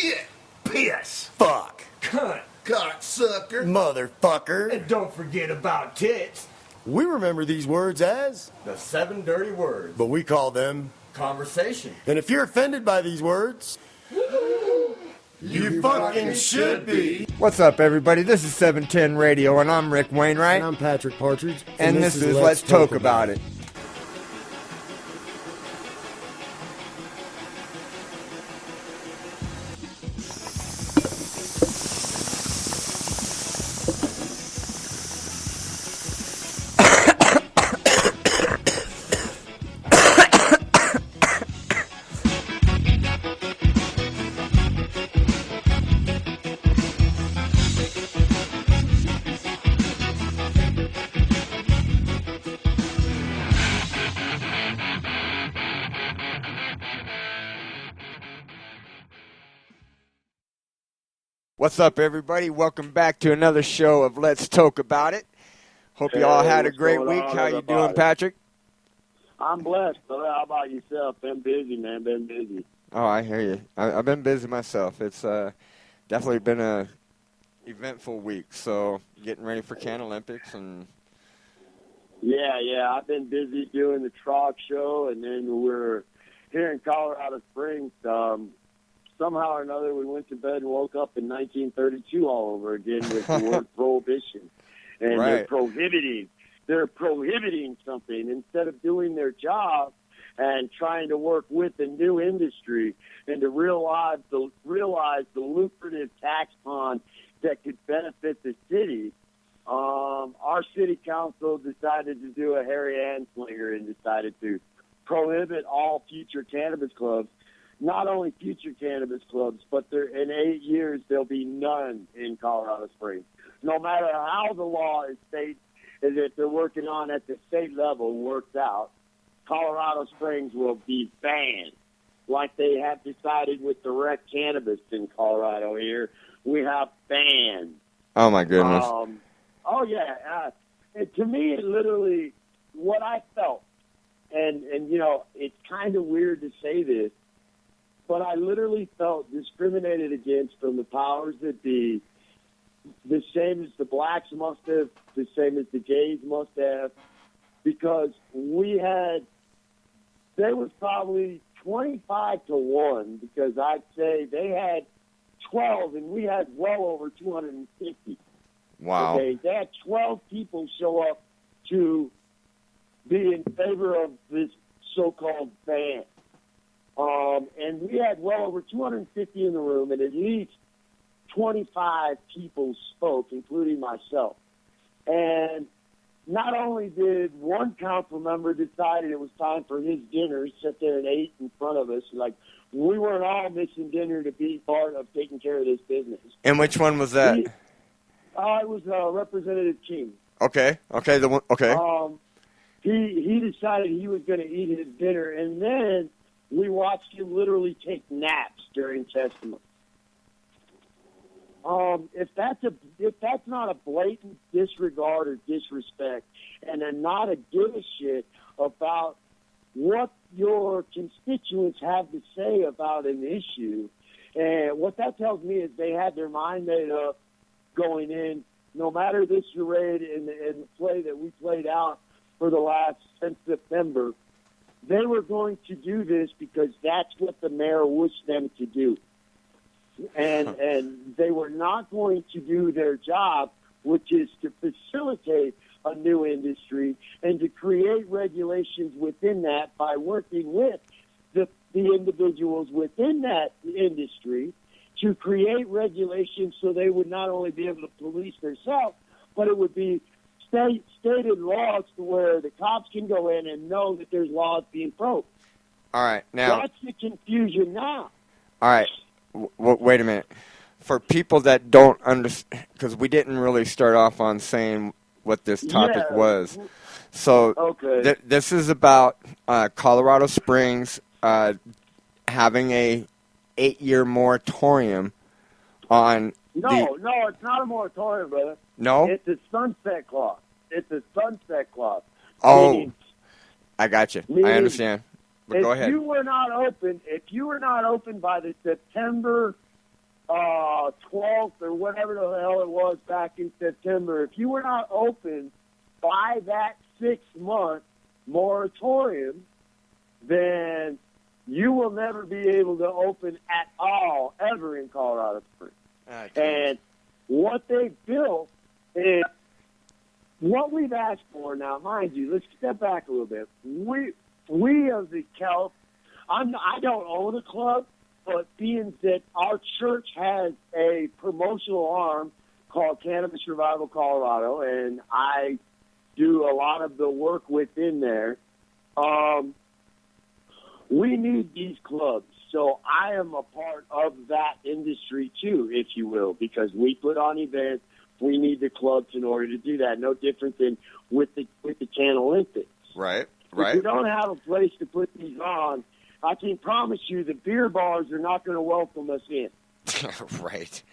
Shit. Piss. Fuck. Cunt. Cocksucker. Motherfucker. And don't forget about tits. We remember these words as, The 7 dirty words. but we call them, Conversation. and if you're offended by these words, you fucking should be. What's up, everybody? This is 710 Radio, and I'm Rick Wainwright. And I'm Patrick Partridge. And this is Let's Talk About It. What's up, everybody? Welcome back to another show of Let's Talk About It. Hope you all had a great week. How you doing, Patrick? I'm blessed, brother. How about yourself? Been busy, man. Been busy. Oh, I hear you. I've been busy myself. It's definitely been a eventful week. So getting ready for Can Olympics and. Yeah. I've been busy doing the Trog show, and then we're here in Colorado Springs. Somehow or another, we went to bed and woke up in 1932 all over again with the word prohibition. And right. They're prohibiting something instead of doing their job and trying to work with the new industry and to realize the lucrative tax pond that could benefit the city. Our city council decided to do a Harry Anslinger and decided to prohibit all future cannabis clubs. Not only future cannabis clubs, but in 8 years there'll be none in Colorado Springs. No matter how the law is that they're working on at the state level works out, Colorado Springs will be banned, like they have decided with the rec cannabis in Colorado here. We have banned. Oh my goodness. And to me, it literally what I felt, and you know, it's kind of weird to say this. But I literally felt discriminated against from the powers that be, the same as the blacks must have, the same as the gays must have, because there was probably 25-1, because I'd say they had 12 and we had well over 250. Wow. Okay, they had 12 people show up to be in favor of this so-called ban. And we had well over 250 in the room, and at least 25 people spoke, including myself. And not only did one council member decide it was time for his dinner, sit there and ate in front of us, like we weren't all missing dinner to be part of taking care of this business. And which one was that? It was Representative King. Okay. He decided he was going to eat his dinner, and then we watched him literally take naps during testimony. If that's not a blatant disregard or disrespect, and then not a give a shit about what your constituents have to say about an issue, and what that tells me is they had their mind made up going in. No matter this charade and the play that we played out for the last since September. They were going to do this because that's what the mayor wished them to do. And they were not going to do their job, which is to facilitate a new industry and to create regulations within that by working with the individuals within that industry to create regulations so they would not only be able to police themselves, but it would be stated laws to where the cops can go in and know that there's laws being broke. All right, now that's the confusion now. All right, wait a minute. For people that don't understand, because we didn't really start off on saying what this topic was. So okay. This is about Colorado Springs having a 8-year moratorium on. No, it's not a moratorium, brother. No? It's a sunset clause. Oh, meaning, I got you. I understand. But go ahead. If you were not open by the September 12th or whatever the hell it was back in September, if you were not open by that 6-month moratorium, then you will never be able to open at all ever in Colorado Springs. And what they built is what we've asked for now. Mind you, let's step back a little bit. We of the I don't own a club, but being that our church has a promotional arm called Cannabis Revival Colorado, and I do a lot of the work within there, we need these clubs. So I am a part of that industry too, if you will, because we put on events. We need the clubs in order to do that. No different than with the Can Olympics. Right. If we don't have a place to put these on, I can promise you the beer bars are not going to welcome us in. Right.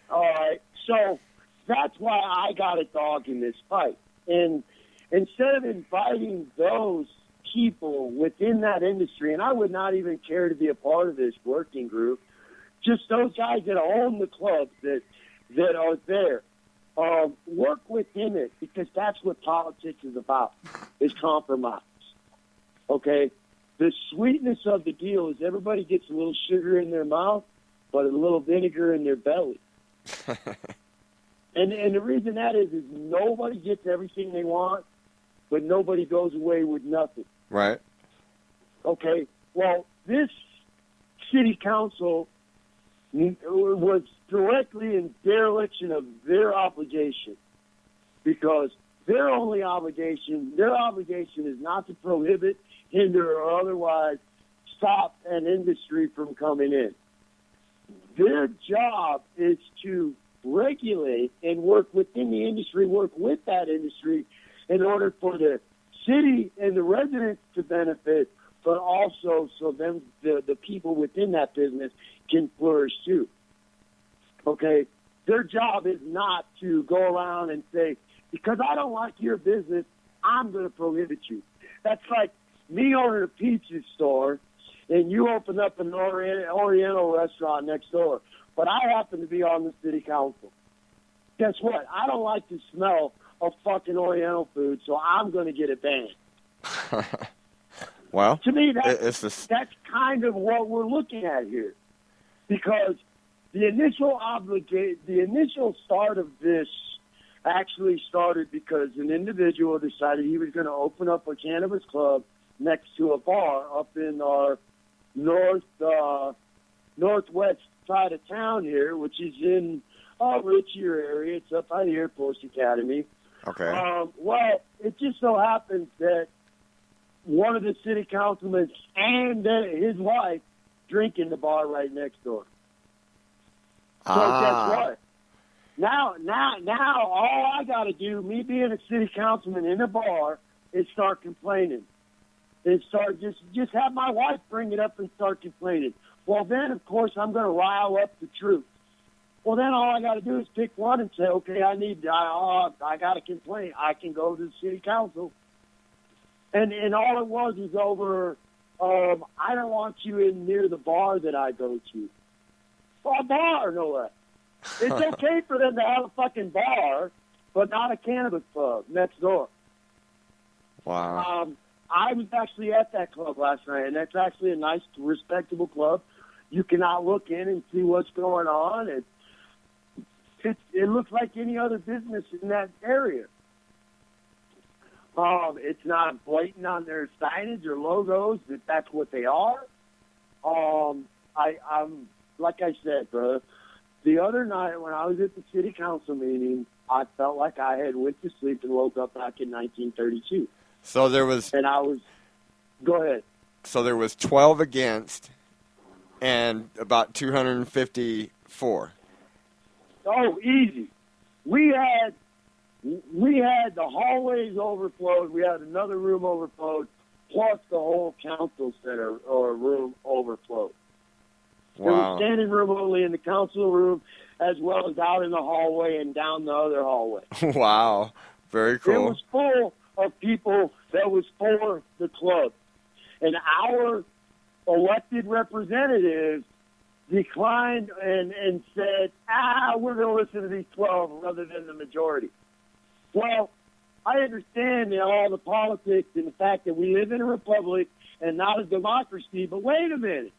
All right. So that's why I got a dog in this fight. And instead of inviting those people within that industry, and I would not even care to be a part of this working group, just those guys that own the clubs that are there, work within it, because that's what politics is about, is compromise. Okay? The sweetness of the deal is everybody gets a little sugar in their mouth, but a little vinegar in their belly. And the reason that is nobody gets everything they want, but nobody goes away with nothing. Right. Okay? Well, this city council was directly in dereliction of their obligation, because their obligation is not to prohibit, hinder, or otherwise stop an industry from coming in. Their job is to regulate and work within the industry, work with that industry in order for the city and the residents to benefit, but also so them the people within that business can flourish too. Okay? Their job is not to go around and say, because I don't like your business, I'm going to prohibit you. That's like me owning a pizza store and you open up an Oriental restaurant next door, but I happen to be on the city council. Guess what? I don't like the smell of fucking Oriental food, so I'm going to get it banned. Well, to me, that's kind of what we're looking at here, because the initial start of this actually started because an individual decided he was going to open up a cannabis club next to a bar up in our northwest side of town here, which is in a richier area. It's up by the Air Force Academy. Okay. Well, it just so happens that one of the city councilmen and his wife drink in the bar right next door. So guess what? Now, all I got to do, me being a city councilman in a bar, is start complaining. And start just have my wife bring it up and start complaining. Well, then, of course, I'm going to rile up the troops. Well, then all I got to do is pick one and say, okay, I got to complain. I can go to the city council. And all it was over, I don't want you in near the bar that I go to. Well, a bar, no less. It's okay for them to have a fucking bar, but not a cannabis club next door. Wow. I was actually at that club last night, and that's actually a nice, respectable club. You can out look in and see what's going on. It looks like any other business in that area. It's not blatant on their signage or logos that that's what they are. I'm like I said, brother, the other night when I was at the city council meeting, I felt like I had went to sleep and woke up back in 1932. So there was... And I was... Go ahead. So there was 12 against and about 250 for. Oh, easy. We had the hallways overflowed. We had another room overflowed, plus the whole council center or room overflowed. There was standing room only in the council room, as well as out in the hallway and down the other hallway. Wow. Very cool. It was full of people that was for the club. And our elected representatives declined and said, we're going to listen to these 12 rather than the majority. Well, I understand all the politics and the fact that we live in a republic and not a democracy, but wait a minute.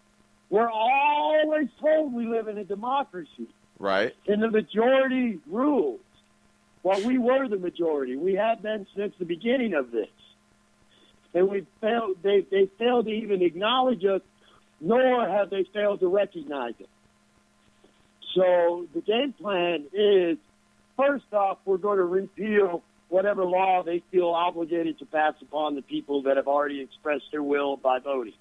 We're always told we live in a democracy. Right. And the majority rules. Well, we were the majority. We have been since the beginning of this. And they failed to even acknowledge us, nor have they failed to recognize it. So the game plan is, first off, we're going to repeal whatever law they feel obligated to pass upon the people that have already expressed their will by voting.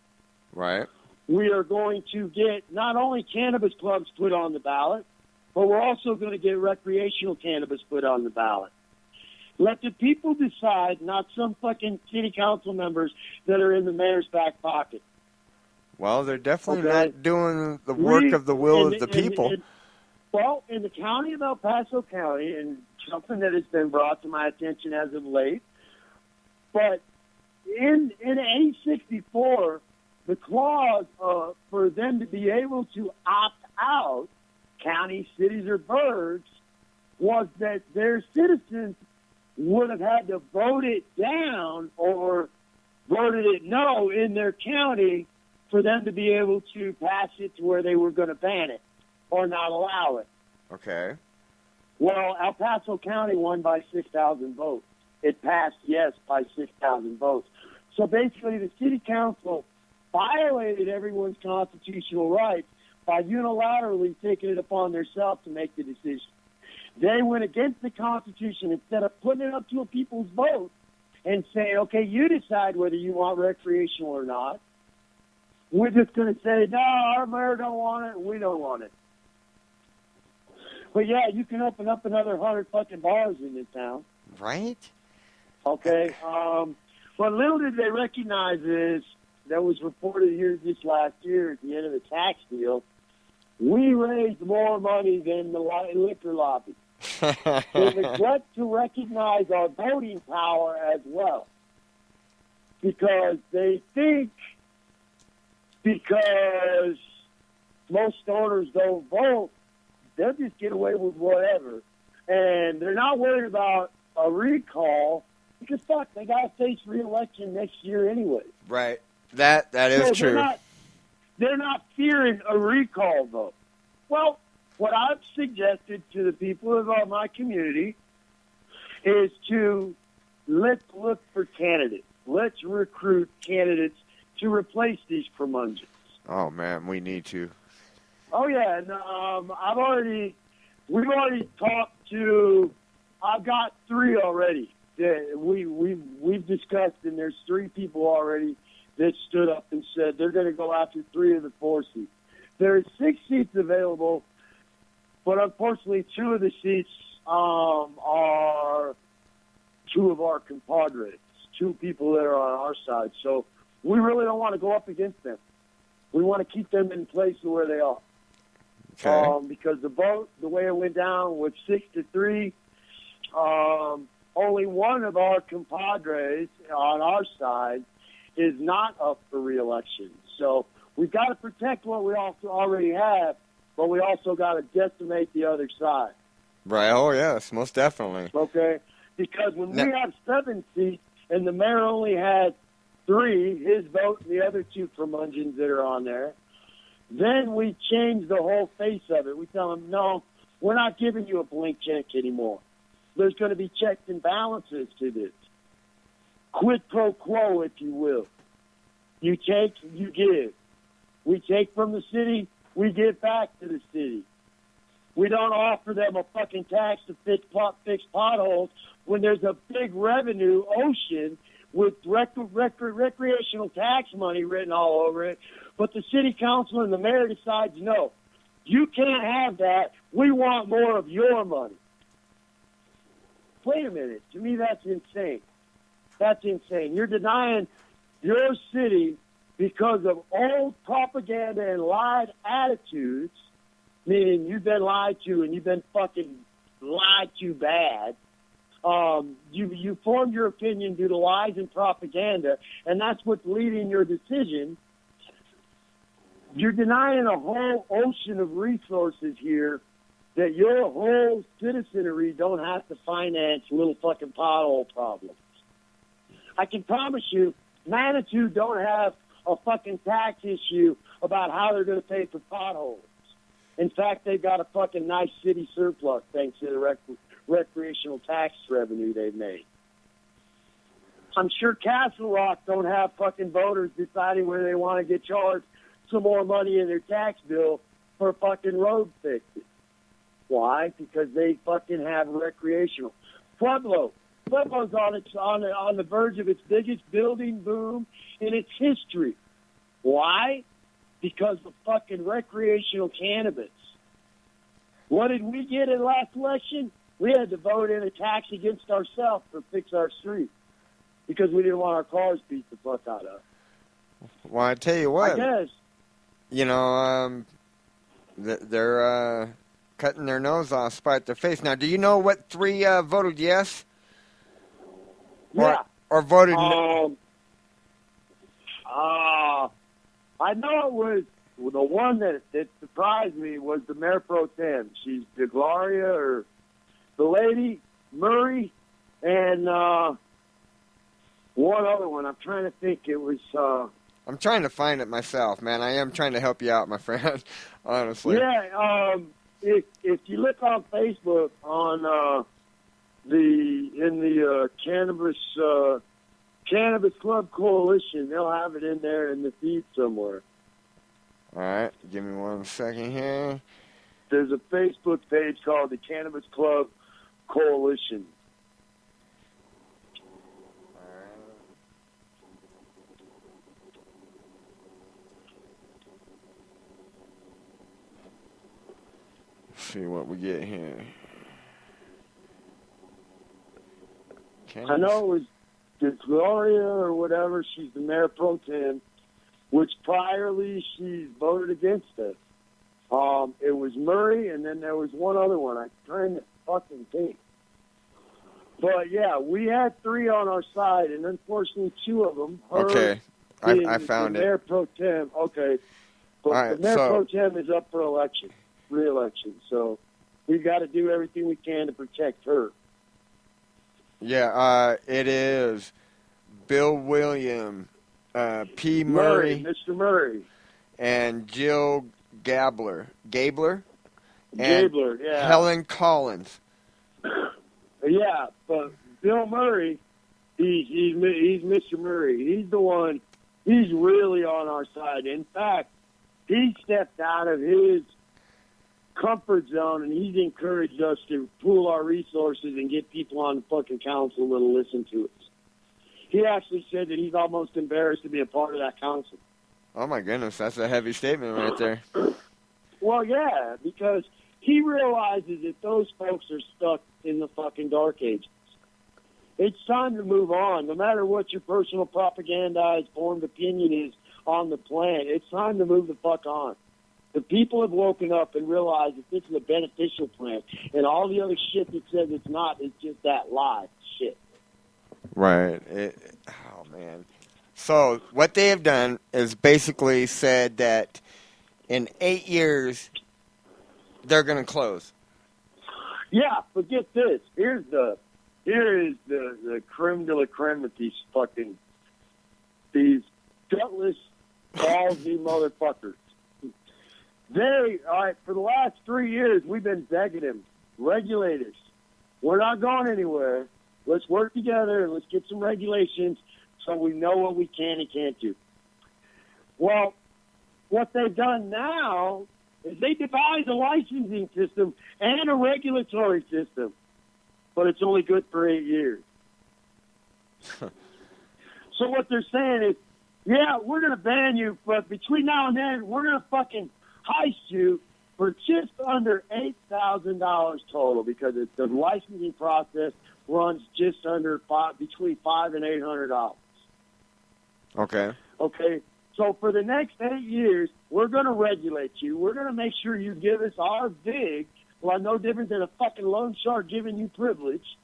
Right. We are going to get not only cannabis clubs put on the ballot, but we're also going to get recreational cannabis put on the ballot. Let the people decide, not some fucking city council members that are in the mayor's back pocket. Well, they're definitely Okay. not doing the work of the will of the people. Well, in the county of El Paso County, and something that has been brought to my attention as of late, but in A64, the clause for them to be able to opt out, counties, cities, or burgs, was that their citizens would have had to vote it down or voted it no in their county for them to be able to pass it to where they were going to ban it or not allow it. Okay. Well, El Paso County won by 6,000 votes. It passed yes by 6,000 votes. So basically the city council violated everyone's constitutional rights by unilaterally taking it upon themselves to make the decision. They went against the Constitution instead of putting it up to a people's vote and saying, okay, you decide whether you want recreational or not. We're just going to say, no, our mayor don't want it, we don't want it. But yeah, you can open up another 100 fucking bars in this town. Right? Okay. But little did they recognize is that was reported here this last year at the end of the tax deal. We raised more money than the liquor lobby. They neglect to recognize our voting power as well. Because they think because most stoners don't vote, they'll just get away with whatever. And they're not worried about a recall because, fuck, they got to face re-election next year anyway. Right. That is true. They're not fearing a recall vote. Well, what I've suggested to the people of my community is to let's look for candidates. Let's recruit candidates to replace these curmudgeons. Oh, man, we need to. Oh, yeah, and we've already talked to, I've got 3 already that we've discussed, and there's 3 people already that stood up and said they're going to go after 3 of the 4 seats. There's 6 seats available, but unfortunately 2 of the seats are 2 of our compadres, 2 people that are on our side. So we really don't want to go up against them. We want to keep them in place where they are. Okay. Because the vote, the way it went down was 6-3. Only 1 of our compadres on our side is not up for re-election. So we've got to protect what we also already have, but we also got to decimate the other side. Right. Oh, yes, most definitely. Okay? Because when we have 7 seats and the mayor only had 3, his vote and the other 2 curmudgeons that are on there, then we change the whole face of it. We tell them, no, we're not giving you a blank check anymore. There's going to be checks and balances to this. Quid pro quo, if you will. You take, you give. We take from the city, we give back to the city. We don't offer them a fucking tax to fix potholes when there's a big revenue ocean with recreational tax money written all over it, but the city council and the mayor decides, no, you can't have that. We want more of your money. Wait a minute. To me, that's insane. That's insane. You're denying your city because of old propaganda and lied attitudes, meaning you've been lied to and you've been fucking lied to bad. You formed your opinion due to lies and propaganda, and that's what's leading your decision. You're denying a whole ocean of resources here that your whole citizenry don't have to finance little fucking pothole problems. I can promise you, Manitou don't have a fucking tax issue about how they're going to pay for potholes. In fact, they've got a fucking nice city surplus thanks to the recreational tax revenue they've made. I'm sure Castle Rock don't have fucking voters deciding whether they want to get charged some more money in their tax bill for fucking road fixes. Why? Because they fucking have recreational. Pueblo's on the verge of its biggest building boom in its history. Why? Because of fucking recreational cannabis. What did we get in last election? We had to vote in a tax against ourselves to fix our streets because we didn't want our cars beat the fuck out of. Well, I tell you what. I guess. You know, they're cutting their nose off, spite their face. Now, do you know what 3 voted yes? Yeah. Or voted no? I know it was the one that surprised me was the Mayor Pro Tem. She's DeGloria, or the lady, Murray, and one other one. I'm trying to think. It was... I'm trying to find it myself, man. I am trying to help you out, my friend, honestly. Yeah, if you look on Facebook on the Cannabis Club Coalition, they'll have it in there in the feed somewhere. All right, give me 1 second here. There's a Facebook page called the Cannabis Club Coalition. See what we get here. I know it was Gloria or whatever. She's the Mayor Pro Tem, which priorly she voted against it. It was Murray, and then there was one other one. I'm trying to fucking think. But yeah, we had 3 on our side, and unfortunately 2 of them. Okay, I found it. Mayor Pro Tem. Okay, but right, the Mayor Pro Tem is up for re-election. So we've got to do everything we can to protect her. Yeah, it is Bill William, P. Murray, Mr. Murray, and Jill Gabler, and yeah. Helen Collins. Yeah, but Bill Murray, he's Mr. Murray. He's the one. He's really on our side. In fact, he stepped out of his comfort zone, and he's encouraged us to pool our resources and get people on the fucking council that'll listen to us. He actually said that he's almost embarrassed to be a part of that council. Oh my goodness, that's a heavy statement right there. Well, yeah, because he realizes that those folks are stuck in the fucking dark ages. It's time to move on. No matter what your personal propagandized formed opinion is on the plan, it's time to move the fuck on. The people have woken up and realized that this is a beneficial plan, and all the other shit that says it's not is just that lie shit. Right. Oh, man. So what they have done is basically said that in 8 years, they're going to close. Yeah, but get this. Here is the creme de la creme of these gutless, ballsy motherfuckers. All right, for the last 3 years, we've been begging them, regulators, we're not going anywhere. Let's work together and let's get some regulations so we know what we can and can't do. Well, what they've done now is they devised a licensing system and a regulatory system, but it's only good for 8 years. So what they're saying is, yeah, we're going to ban you, but between now and then, we're going to fucking heist you for just under $8,000 total, because the licensing process runs just under between $500 and $800. Okay. Okay. So for the next 8 years, we're going to regulate you. We're going to make sure you give us our VIG, well, no different than a fucking loan shark giving you privilege.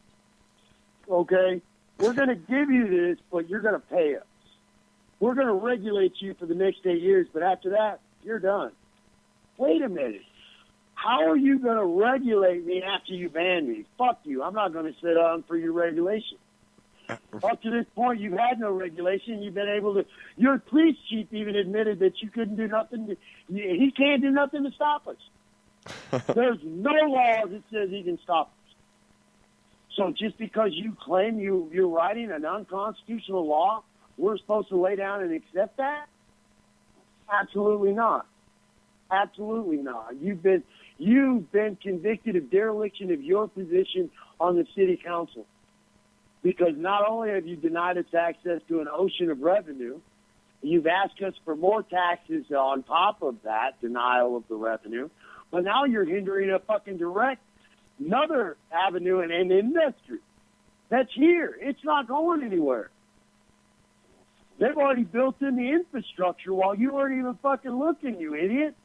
Okay. We're going to give you this, but you're going to pay us. We're going to regulate you for the next 8 years, but after that, You're done. Wait a minute. How are you going to regulate me after you ban me? Fuck you. I'm not going to sit on for your regulation. Up to this point, you've had no regulation. You've been able to. Your police chief even admitted that you couldn't do nothing. He can't do nothing to stop us. There's no law that says he can stop us. So just because you claim you're writing an unconstitutional law, we're supposed to lay down and accept that? Absolutely not. Absolutely not. You've been convicted of dereliction of your position on the city council. Because not only have you denied us access to an ocean of revenue, you've asked us for more taxes on top of that denial of the revenue, but now you're hindering a fucking another avenue in an industry that's here. It's not going anywhere. They've already built in the infrastructure while you weren't even fucking looking, you idiot.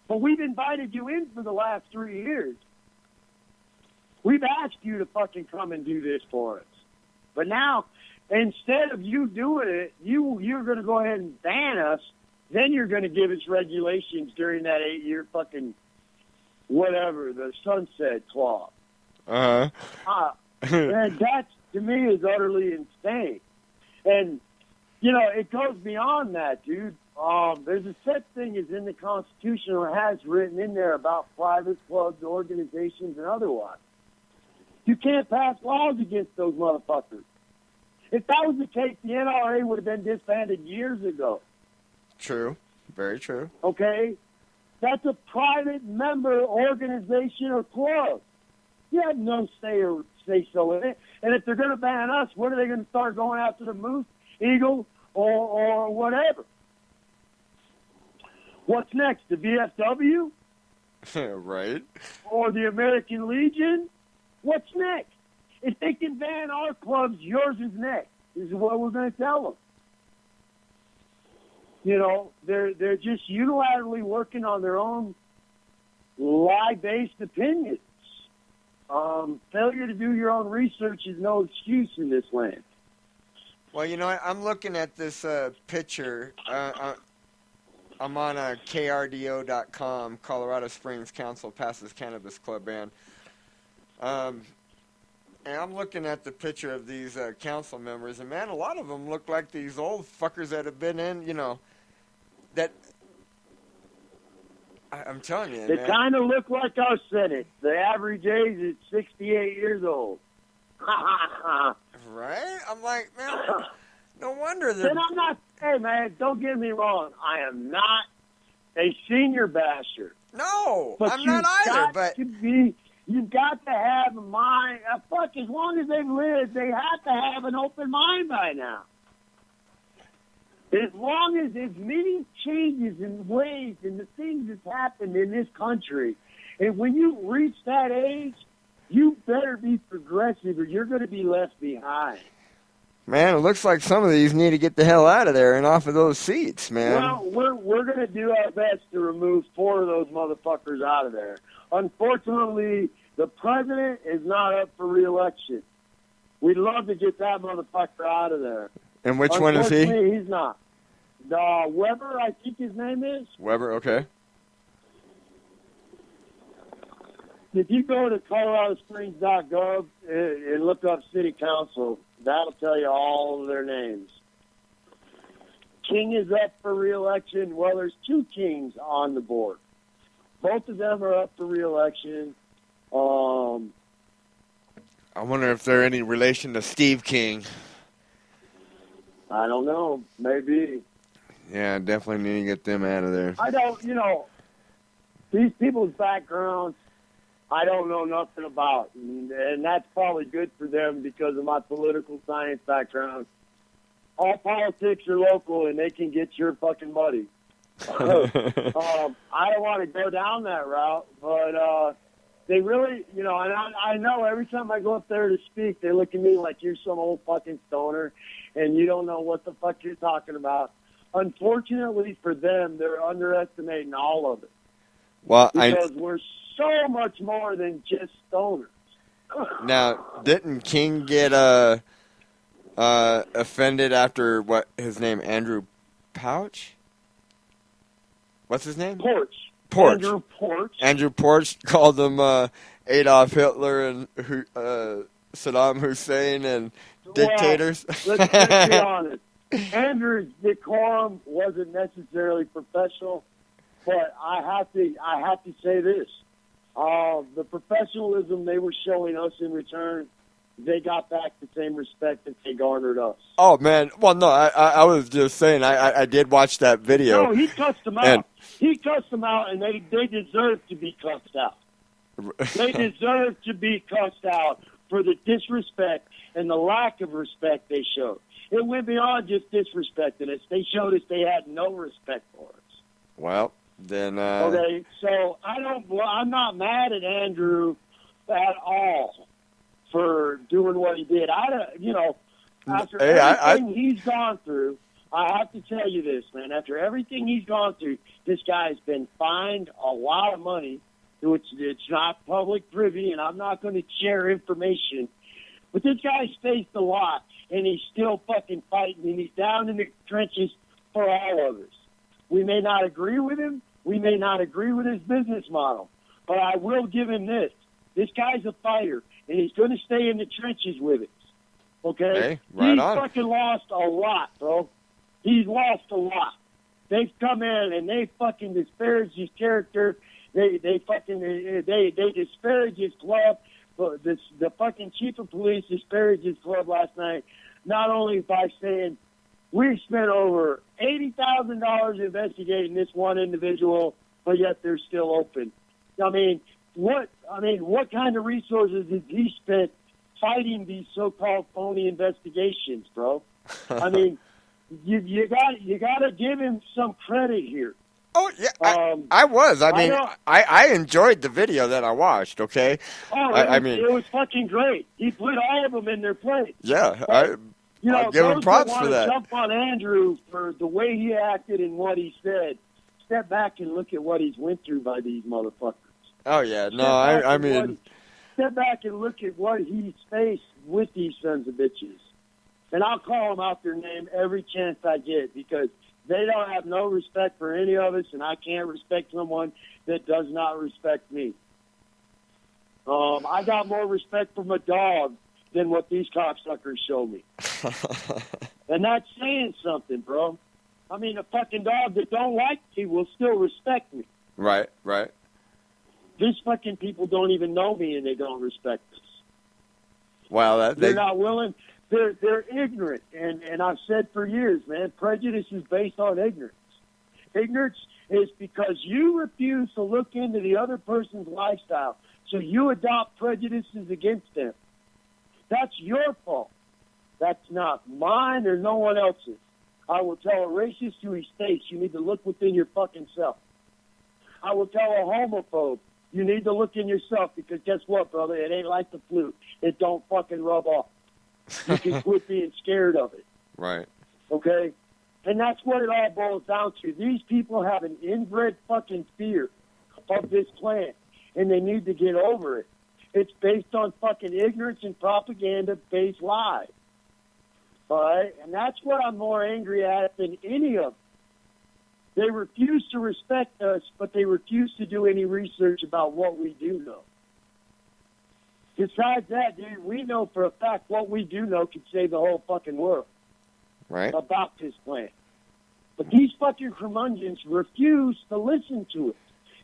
But we've invited you in for the last 3 years. We've asked you to fucking come and do this for us. But now, instead of you doing it, you're going to go ahead and ban us. Then you're going to give us regulations during that 8-year fucking whatever, the sunset clause. Uh-huh. And that, to me, is utterly insane. And, you know, it goes beyond that, dude. There's a set thing is in the Constitution or has written in there about private clubs, organizations, and otherwise. You can't pass laws against those motherfuckers. If that was the case, the NRA would have been disbanded years ago. True. Very true. Okay? That's a private member organization or club. You have no say so in it. And if they're going to ban us, when are they going to start going after the moose, eagle, or whatever? What's next? The VFW? Right. Or the American Legion? What's next? If they can ban our clubs, yours is next. This is what we're going to tell them. You know, they're just unilaterally working on their own lie-based opinions. Failure to do your own research is no excuse in this land. Well, you know what? I'm looking at this picture. I'm on KRDO.com. Colorado Springs Council passes cannabis club ban. And I'm looking at the picture of these council members, and man, a lot of them look like these old fuckers that have been in, you know, that, I'm telling you, They man. kind of look like our Senate. The average age is 68 years old. Right? I'm like, man, no wonder they're... And I'm not, hey man, don't get me wrong. I am not a senior basher. No, But I'm not either, but... You've got to have a mind. Fuck, as long as they've lived, they have to have an open mind by now. As long as there's many changes in ways and the things that's happened in this country, and when you reach that age, you better be progressive or you're going to be left behind. Man, it looks like some of these need to get the hell out of there and off of those seats, man. Well, we're going to do our best to remove 4 of those motherfuckers out of there. Unfortunately, the president is not up for re-election. We'd love to get that motherfucker out of there. And which one is he? Unfortunately, he's not. Weber, I think his name is. Weber, okay. If you go to coloradosprings.gov and look up city council, that'll tell you all of their names. King is up for re-election. Well, there's 2 Kings on the board. Both of them are up for re-election. I wonder if they're any relation to Steve King. I don't know. Maybe. Yeah, definitely need to get them out of there. I don't, these people's backgrounds, I don't know nothing about. And that's probably good for them because of my political science background. All politics are local and they can get your fucking money. I don't want to go down that route, but they really, and I know every time I go up there to speak, they look at me like you're some old fucking stoner and you don't know what the fuck you're talking about. Unfortunately for them, they're underestimating all of it. Well, because we're so much more than just stoners. Now, didn't King get offended after what his name, Andrew Pouch? What's his name? Porch. Porch. Andrew Porch. Andrew Porch called them Adolf Hitler and Saddam Hussein and dictators. Well, let's be honest. Andrew's decorum wasn't necessarily professional, but I have to say this: the professionalism they were showing us in return, they got back the same respect that they garnered us. Oh man, well no, I was just saying I did watch that video. No, he cussed them out. He cussed them out, and they deserve to be cussed out. They deserve to be cussed out for the disrespect and the lack of respect they showed. It went beyond just disrespecting us. They showed us they had no respect for us. Well, then. Okay, so I'm not mad at Andrew at all for doing what he did. After everything he's gone through, I have to tell you this, man. After everything he's gone through, this guy's been fined a lot of money, which it's not public privy, and I'm not going to share information. But this guy's faced a lot, and he's still fucking fighting, and he's down in the trenches for all of us. We may not agree with him. We may not agree with his business model. But I will give him this. This guy's a fighter, and he's going to stay in the trenches with us. Okay? Hey, right he's on. fucking lost a lot, bro. He's lost a lot. They've come in, and they fucking disparage his character. They disparage his club. The fucking chief of police disparaged his club last night, not only by saying, we spent over $80,000 investigating this one individual, but yet they're still open. What kind of resources has he spent fighting these so-called phony investigations, bro? I mean, you got to give him some credit here. Oh yeah, I was. I enjoyed the video that I watched. Okay. Oh, it was fucking great. He put all of them in their place. Yeah, I'll give him props for that. Jump on Andrew for the way he acted and what he said. Step back and look at what he's went through by these motherfuckers. Oh yeah, no, step back and look at what he's faced with these sons of bitches. And I'll call them out their name every chance I get because they don't have no respect for any of us, and I can't respect someone that does not respect me. I got more respect for my dog than what these cocksuckers show me. And that's saying something, bro. I mean, a fucking dog that don't like me will still respect me. Right. These fucking people don't even know me, and they don't respect us. Well, they're not willing. They're ignorant, and I've said for years, man, prejudice is based on ignorance. Ignorance is because you refuse to look into the other person's lifestyle, so you adopt prejudices against them. That's your fault. That's not mine or no one else's. I will tell a racist to his face, you need to look within your fucking self. I will tell a homophobe, you need to look in yourself, because guess what, brother? It ain't like the flu. It don't fucking rub off. You can quit being scared of it. Right. Okay? And that's what it all boils down to. These people have an inbred fucking fear of this plant, and they need to get over it. It's based on fucking ignorance and propaganda-based lies. All right? And that's what I'm more angry at than any of them. They refuse to respect us, but they refuse to do any research about what we do know. Besides that, dude, we know for a fact what we do know could save the whole fucking world. Right. About this plant. But these fucking curmudgeons refuse to listen to it.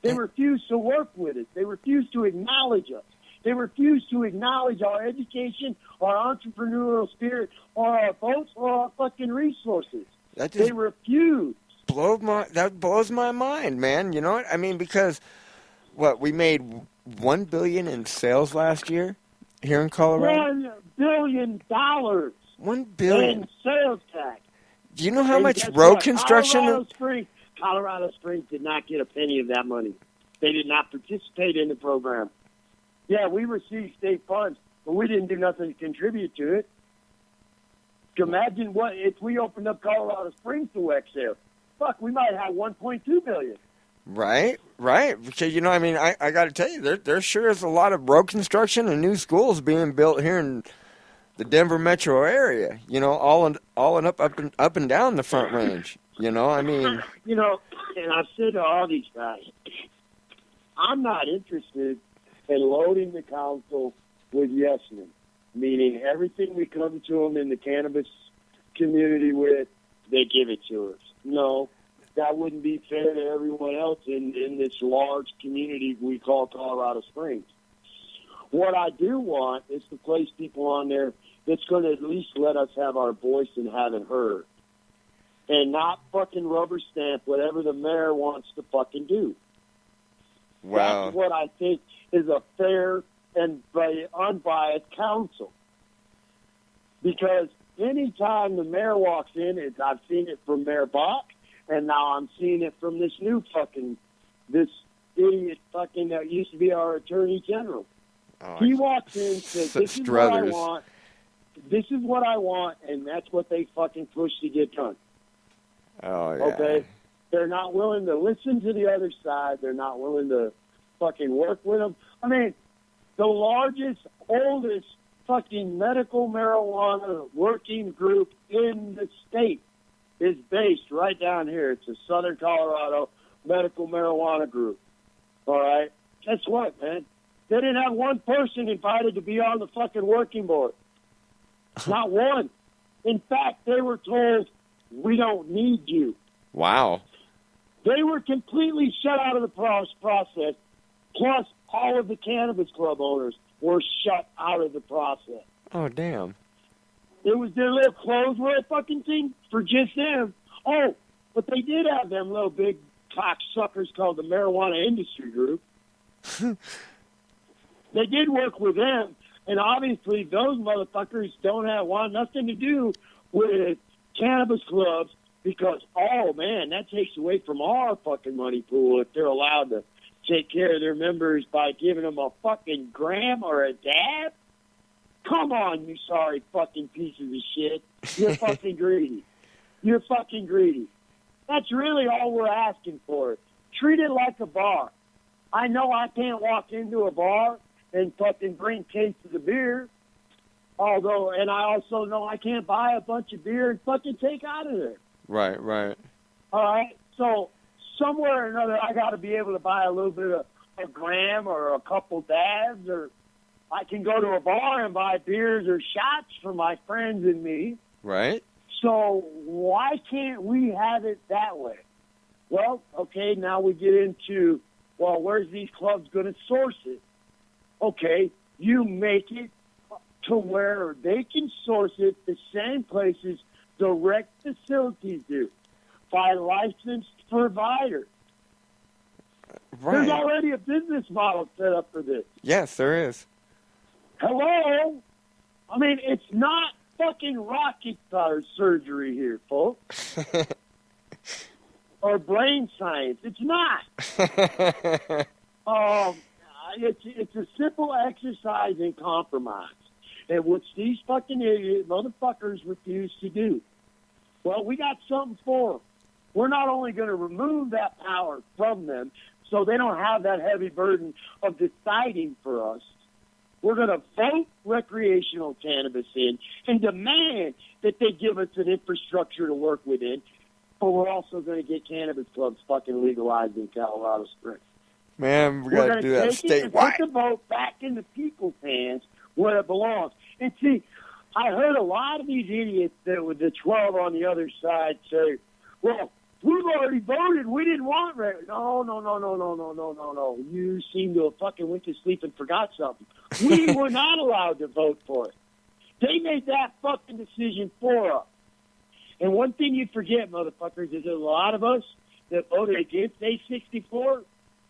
They refuse to work with it. They refuse to acknowledge us. They refuse to acknowledge our education, our entrepreneurial spirit, or our votes, or our fucking resources. They refuse. That blows my mind, man. You know what? I mean, because we made $1 billion in sales last year here in Colorado. $1 billion. $1 billion in sales tax. Do you know how much road construction? Colorado Springs did not get a penny of that money. They did not participate in the program. Yeah, we received state funds, but we didn't do nothing to contribute to it. Imagine what if we opened up Colorado Springs to wax sales. Fuck, we might have $1.2 billion. Right. Because, I mean, I got to tell you, there sure is a lot of road construction and new schools being built here in the Denver metro area. All up and down the Front Range. You know, I mean, You know, and I've said to all these guys, I'm not interested in loading the council with yes men, meaning everything we come to them in the cannabis community with, they give it to us. No, that wouldn't be fair to everyone else in this large community we call Colorado Springs. What I do want is to place people on there that's going to at least let us have our voice and have it heard. And not fucking rubber stamp whatever the mayor wants to fucking do. wow. That's what I think is a fair and very unbiased council. Because anytime the mayor walks in, I've seen it from Mayor Bach, and now I'm seeing it from this this idiot fucking that used to be our attorney general. Oh, He walks in, says, this is what I Struthers. want, this is what I want, and that's what they fucking push to get done. Oh, yeah. Okay? They're not willing to listen to the other side. They're not willing to fucking work with them. I mean, the largest, oldest fucking medical marijuana working group in the state is based right down here. It's a Southern Colorado medical marijuana group. All right? Guess what, man? They didn't have one person invited to be on the fucking working board. Not one. In fact, they were told, we don't need you. Wow. They were completely shut out of the process, plus all of the cannabis club owners were shut out of the process. Oh, damn. It was their little clothes were a fucking thing for just them. Oh, but they did have them little big cocksuckers called the Marijuana Industry Group. They did work with them, and obviously those motherfuckers want nothing to do with cannabis clubs because, oh, man, that takes away from our fucking money pool if they're allowed to take care of their members by giving them a fucking gram or a dab. Come on, you sorry fucking pieces of shit. You're fucking greedy. You're fucking greedy. That's really all we're asking for. Treat it like a bar. I know I can't walk into a bar and fucking bring cases of beer. And I also know I can't buy a bunch of beer and fucking take out of there. Right, right. All right? So somewhere or another, I got to be able to buy a little bit of a gram or a couple dabs, or I can go to a bar and buy beers or shots for my friends and me. Right. So why can't we have it that way? Well, okay, now we get into, well, where's these clubs going to source it? Okay, you make it to where they can source it the same places direct facilities do, by licensed provider. Right. There's already a business model set up for this. Yes, there is. Hello? I mean, it's not fucking rocket surgery here, folks. Or brain science. It's not. It's a simple exercise in compromise, and which these fucking idiot motherfuckers refuse to do. Well, we got something for them. We're not only going to remove that power from them so they don't have that heavy burden of deciding for us. We're going to vote recreational cannabis in and demand that they give us an infrastructure to work within, but we're also going to get cannabis clubs fucking legalized in Colorado Springs. Man, we got to do that take it and put statewide. the vote back in the people's hands where it belongs. And see, I heard a lot of these idiots that with the 12 on the other side say, well, we've already voted. We didn't want No. You seem to have fucking went to sleep and forgot something. We were not allowed to vote for it. They made that fucking decision for us. And one thing you forget, motherfuckers, is there's a lot of us that voted against A64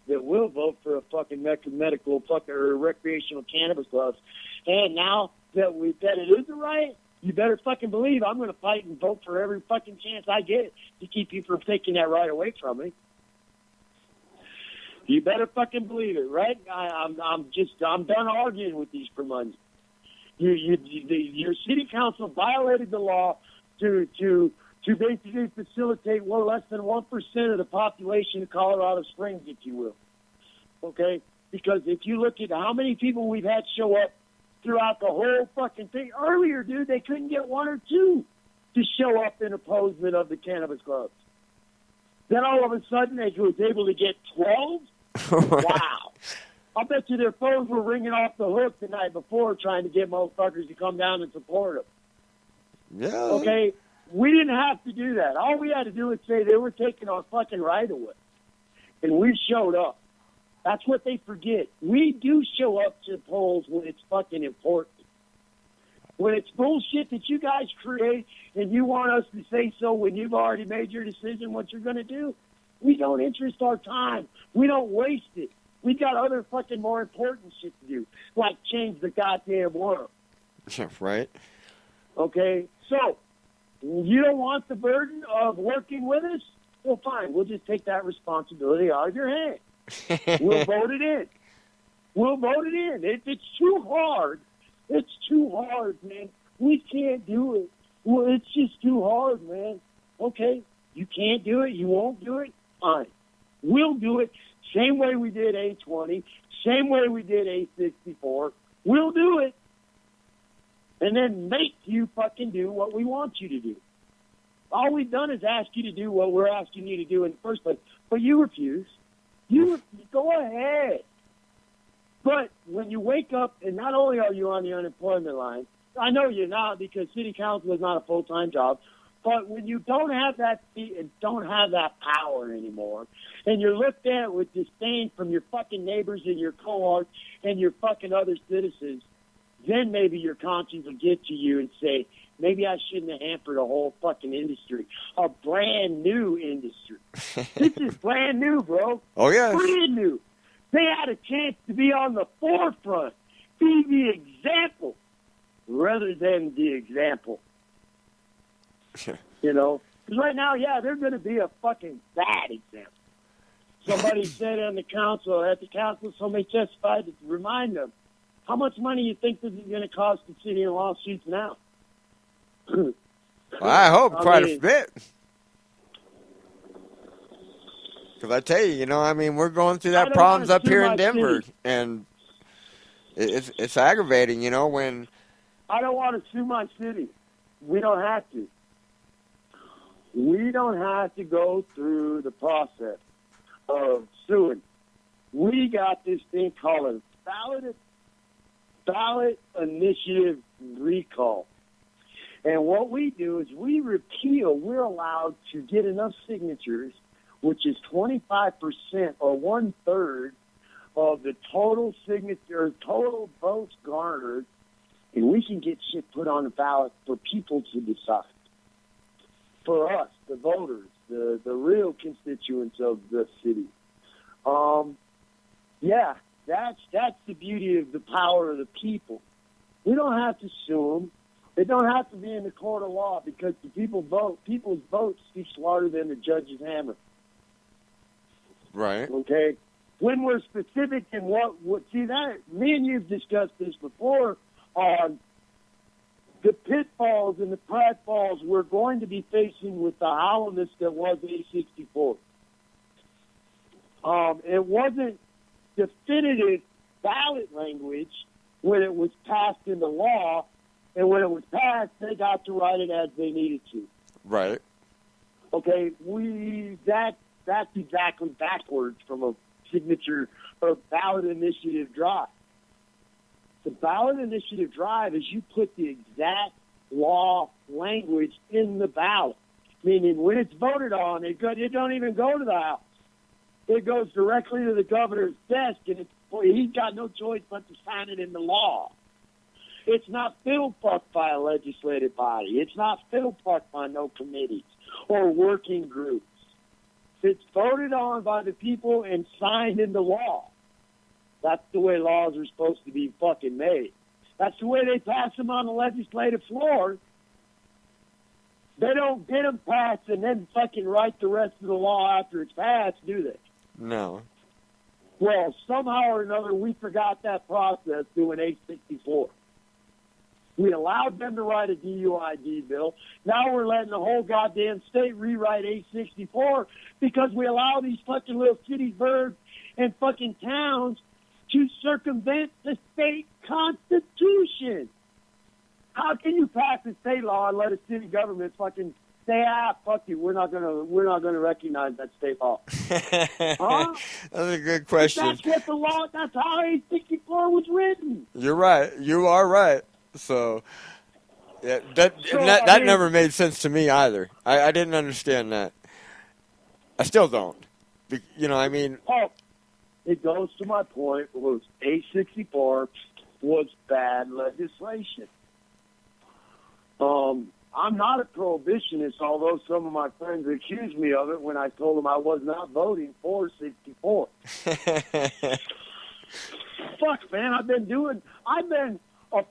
that will vote for a fucking medical fucking or recreational cannabis clubs. And now that it is a right, you better fucking believe I'm going to fight and vote for every fucking chance I get to keep you from taking that right away from me. You better fucking believe it, right? I'm done arguing with these curmudgeons. Your city council violated the law to basically facilitate less than 1% of the population of Colorado Springs, if you will. Okay? Because if you look at how many people we've had show up throughout the whole fucking thing. Earlier, dude, they couldn't get one or two to show up in opposement of the cannabis clubs. Then all of a sudden they was able to get 12? Wow. I bet you their phones were ringing off the hook the night before trying to get motherfuckers to come down and support them. Yeah. Okay? We didn't have to do that. All we had to do was say they were taking our fucking right away. And we showed up. That's what they forget. We do show up to the polls when it's fucking important. When it's bullshit that you guys create and you want us to say so when you've already made your decision what you're going to do, we don't interest our time. We don't waste it. We got other fucking more important shit to do, like change the goddamn world. Right. Okay? So, you don't want the burden of working with us? Well, fine. We'll just take that responsibility out of your hand. We'll vote it in. We'll vote it in. If it's too hard, it's too hard, man. We can't do it. Well, it's just too hard, man. Okay, you can't do it. You won't do it. Fine. We'll do it. Same way we did A20. Same way we did A64. We'll do it. And then make you fucking do what we want you to do. All we've done is ask you to do what we're asking you to do in the first place. But you refuse. You go ahead. But when you wake up, and not only are you on the unemployment line, I know you're not because city council is not a full-time job, but when you don't have that seat and don't have that power anymore, and you're looked at with disdain from your fucking neighbors and your cohorts and your fucking other citizens, then maybe your conscience will get to you and say, maybe I shouldn't have hampered a whole fucking industry, a brand new industry. This is brand new, bro. Oh, yeah. Brand new. They had a chance to be on the forefront, be the example, rather than the example. You know? Because right now, yeah, they're going to be a fucking bad example. Somebody said at the council, somebody testified to remind them, how much money you think this is going to cost the city in lawsuits now? Well, I hope quite a bit. Because I tell you, we're going through that problems up here in Denver, and it's aggravating, when... I don't want to sue my city. We don't have to. We don't have to go through the process of suing. We got this thing called a ballot initiative recall. And what we do is we repeal, we're allowed to get enough signatures, which is 25% or 1/3 of the total signature, total votes garnered, and we can get shit put on the ballot for people to decide. For us, the voters, the real constituents of the city. Yeah, that's the beauty of the power of the people. We don't have to sue them. They don't have to be in the court of law because the people's vote speaks louder than the judge's hammer. Right. Okay? When we're specific in what see that, me and you've discussed this before on the pitfalls and the pratfalls we're going to be facing with the hollowness that was A64. It wasn't definitive ballot language when it was passed into law, and when it was passed, they got to write it as they needed to. Right. Okay, that's exactly backwards from a signature or ballot initiative drive. The ballot initiative drive is you put the exact law language in the ballot, meaning when it's voted on, it don't even go to the House. It goes directly to the governor's desk, and he's got no choice but to sign it into law. It's not fiddle-fucked by a legislative body. It's not fiddle-fucked by no committees or working groups. It's voted on by the people and signed into law. That's the way laws are supposed to be fucking made. That's the way they pass them on the legislative floor. They don't get them passed and then fucking write the rest of the law after it's passed, do they? No. Well, somehow or another, we forgot that process doing A64. We allowed them to write a DUID bill. Now we're letting the whole goddamn state rewrite A64 because we allow these fucking little cities, burgs, and fucking towns to circumvent the state constitution. How can you pass a state law and let a city government fucking say, fuck you, we're not gonna recognize that state law. Huh? That's a good question. That's what the law. That's how 864 was written. You're right. You are right. So, yeah, that never made sense to me either. I didn't understand that. I still don't. You know, I mean. Oh, it goes to my point. Was 864 was bad legislation. I'm not a prohibitionist, although some of my friends accused me of it when I told them I was not voting for 64. Fuck, man, I've been a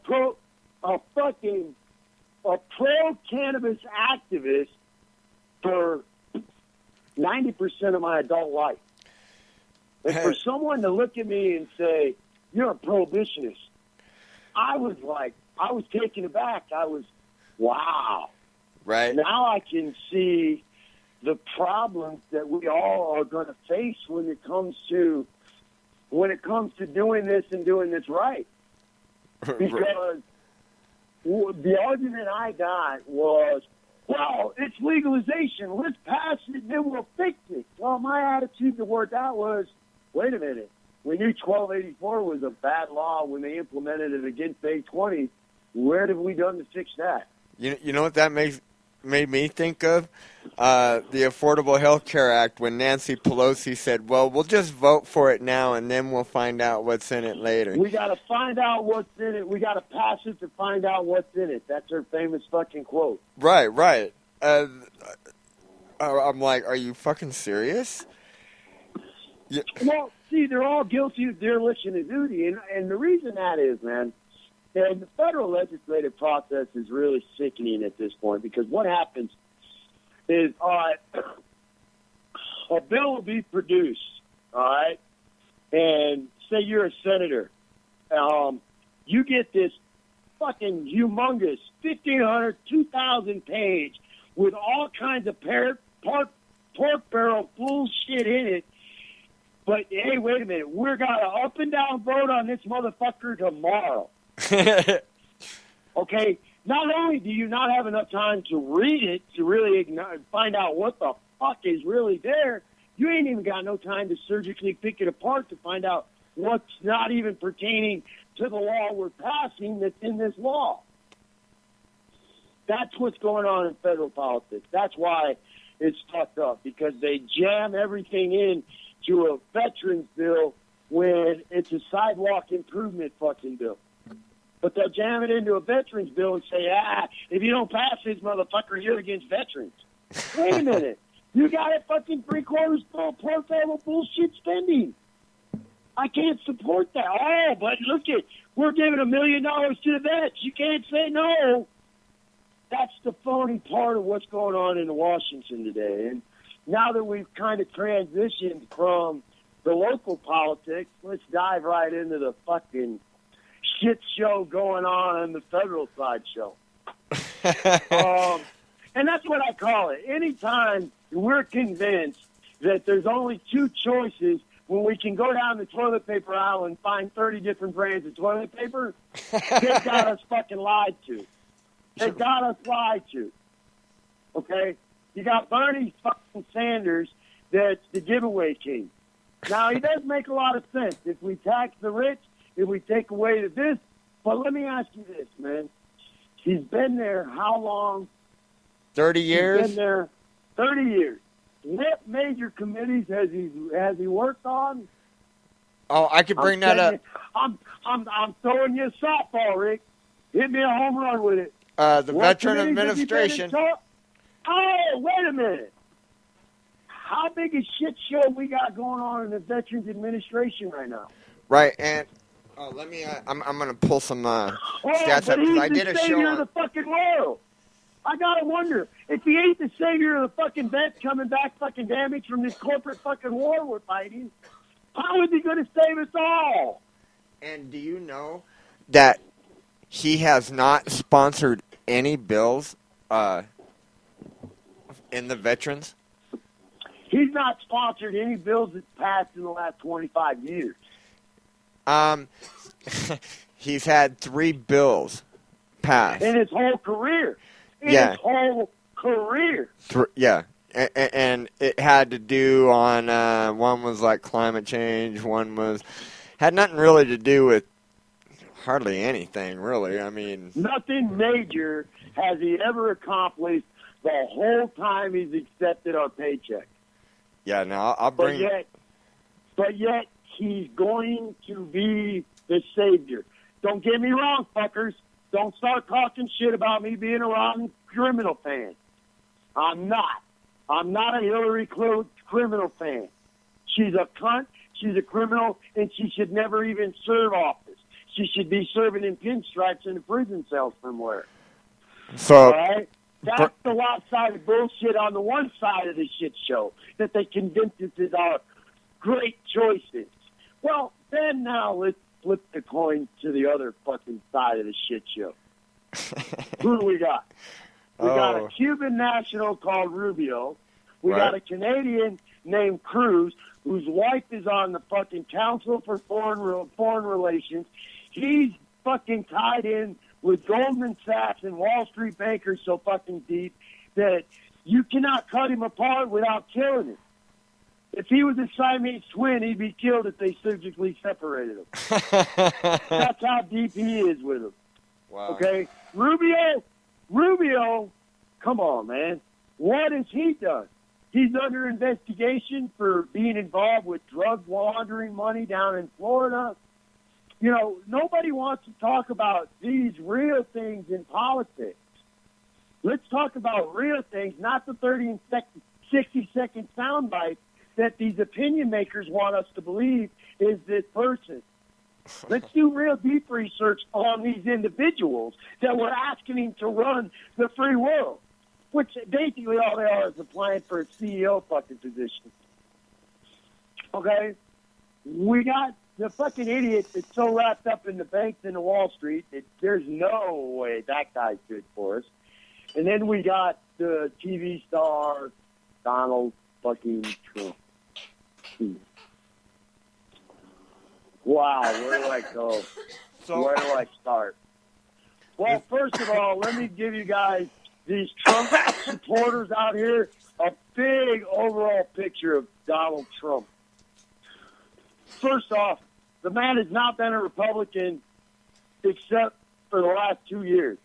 pro-cannabis activist for 90% of my adult life. And for someone to look at me and say, you're a prohibitionist, I was taken aback. Wow. Right. Now I can see the problems that we all are going to face when it comes to doing this and doing this right. Because the argument I got was, well, it's legalization. Let's pass it, then we'll fix it. Well, my attitude toward that was, wait a minute. We knew 1284 was a bad law when they implemented it against 820. Where have we done to fix that? You know what that made me think of? The Affordable Health Care Act, when Nancy Pelosi said, well, we'll just vote for it now and then we'll find out what's in it later. We got to find out what's in it. We got to pass it to find out what's in it. That's her famous fucking quote. Right. I'm like, are you fucking serious? Yeah. Well, see, they're all guilty of dereliction of duty. And the reason that is, man, and the federal legislative process is really sickening at this point, because what happens is, a bill will be produced, all right, and say you're a senator. You get this fucking humongous 1,500, 2,000 page with all kinds of pork barrel bullshit in it. But, hey, wait a minute. We're going to up and down vote on this motherfucker tomorrow. Okay, not only do you not have enough time to read it, to really find out what the fuck is really there, you ain't even got no time to surgically pick it apart to find out what's not even pertaining to the law we're passing that's in this law. That's what's going on in federal politics. That's why it's fucked up, because they jam everything in to a veterans bill when it's a sidewalk improvement fucking bill. But they'll jam it into a veterans bill and say, if you don't pass this motherfucker, you're against veterans. Wait a minute. You got it fucking 3/4 full portfolio bullshit spending. I can't support that. Oh, but look we're giving $1 million to the vets. You can't say no. That's the phony part of what's going on in Washington today. And now that we've kind of transitioned from the local politics, let's dive right into the fucking shit show going on the federal side show. And that's what I call it. Anytime we're convinced that there's only two choices when we can go down the toilet paper aisle and find 30 different brands of toilet paper, they got us fucking lied to. They got us lied to. Okay? You got Bernie fucking Sanders that's the giveaway king. Now, he does make a lot of sense. If we tax the rich, if we take away this, but let me ask you this, man. He's been there how long? 30 years? He's been there 30 years. What major committees has he worked on? Oh, I could bring that up. I'm throwing you a softball, Rick. Hit me a home run with it. The What Veteran committees has he been Administration. Oh, wait a minute. How big a shit show we got going on in the Veterans Administration right now? Right, and let me. I'm going to pull some stats up but because he's I did the a show. savior of On, the fucking world. I gotta wonder if he ain't the savior of the fucking vets coming back fucking damaged from this corporate fucking war we're fighting. How is he going to save us all? and do you know that he has not sponsored any bills in the veterans? He's not sponsored any bills that's passed in the last 25 years. He's had 3 bills passed. In his whole career. In Yeah. his whole career. Yeah. And it had to do on, one was like climate change, one had nothing really to do with hardly anything, really. I mean, Nothing major has he ever accomplished the whole time he's accepted our paycheck. yeah, now I'll bring. But yet he's going to be the savior. Don't get me wrong, fuckers. Don't start talking shit about me being a rotten criminal fan. I'm not. I'm not a Hillary Clinton criminal fan. She's a cunt, she's a criminal, and she should never even serve office. She should be serving in pinstripes in a prison cell somewhere. So, All right? That's the lopsided bullshit on the one side of the shit show that they convince us is our great choices. Well, then now let's flip the coin to the other fucking side of the shit show. Who do we got? We got a Cuban national called Rubio. We got a Canadian named Cruz, whose wife is on the fucking Council for Foreign Relations. He's fucking tied in with Goldman Sachs and Wall Street bankers so fucking deep that you cannot cut him apart without killing him. If he was a Siamese twin, he'd be killed if they surgically separated him. That's how deep he is with him. wow. Okay? Rubio, come on, man. What has he done? He's under investigation for being involved with drug laundering money down in Florida. You know, nobody wants to talk about these real things in politics. Let's talk about real things, not the 30 and 60-second soundbite that these opinion makers want us to believe is this person. Let's do real deep research on these individuals that we're asking to run the free world, which basically all they are is applying for a CEO fucking position. Okay? We got the fucking idiot that's so wrapped up in the banks and the Wall Street that there's no way that guy's good for us. And then we got the TV star Donald fucking Trump. Wow, where do I go? Where do I start? Well, first of all, let me give you guys, these Trump supporters out here, a big overall picture of Donald Trump. First off, the man has not been a Republican except for the last 2 years.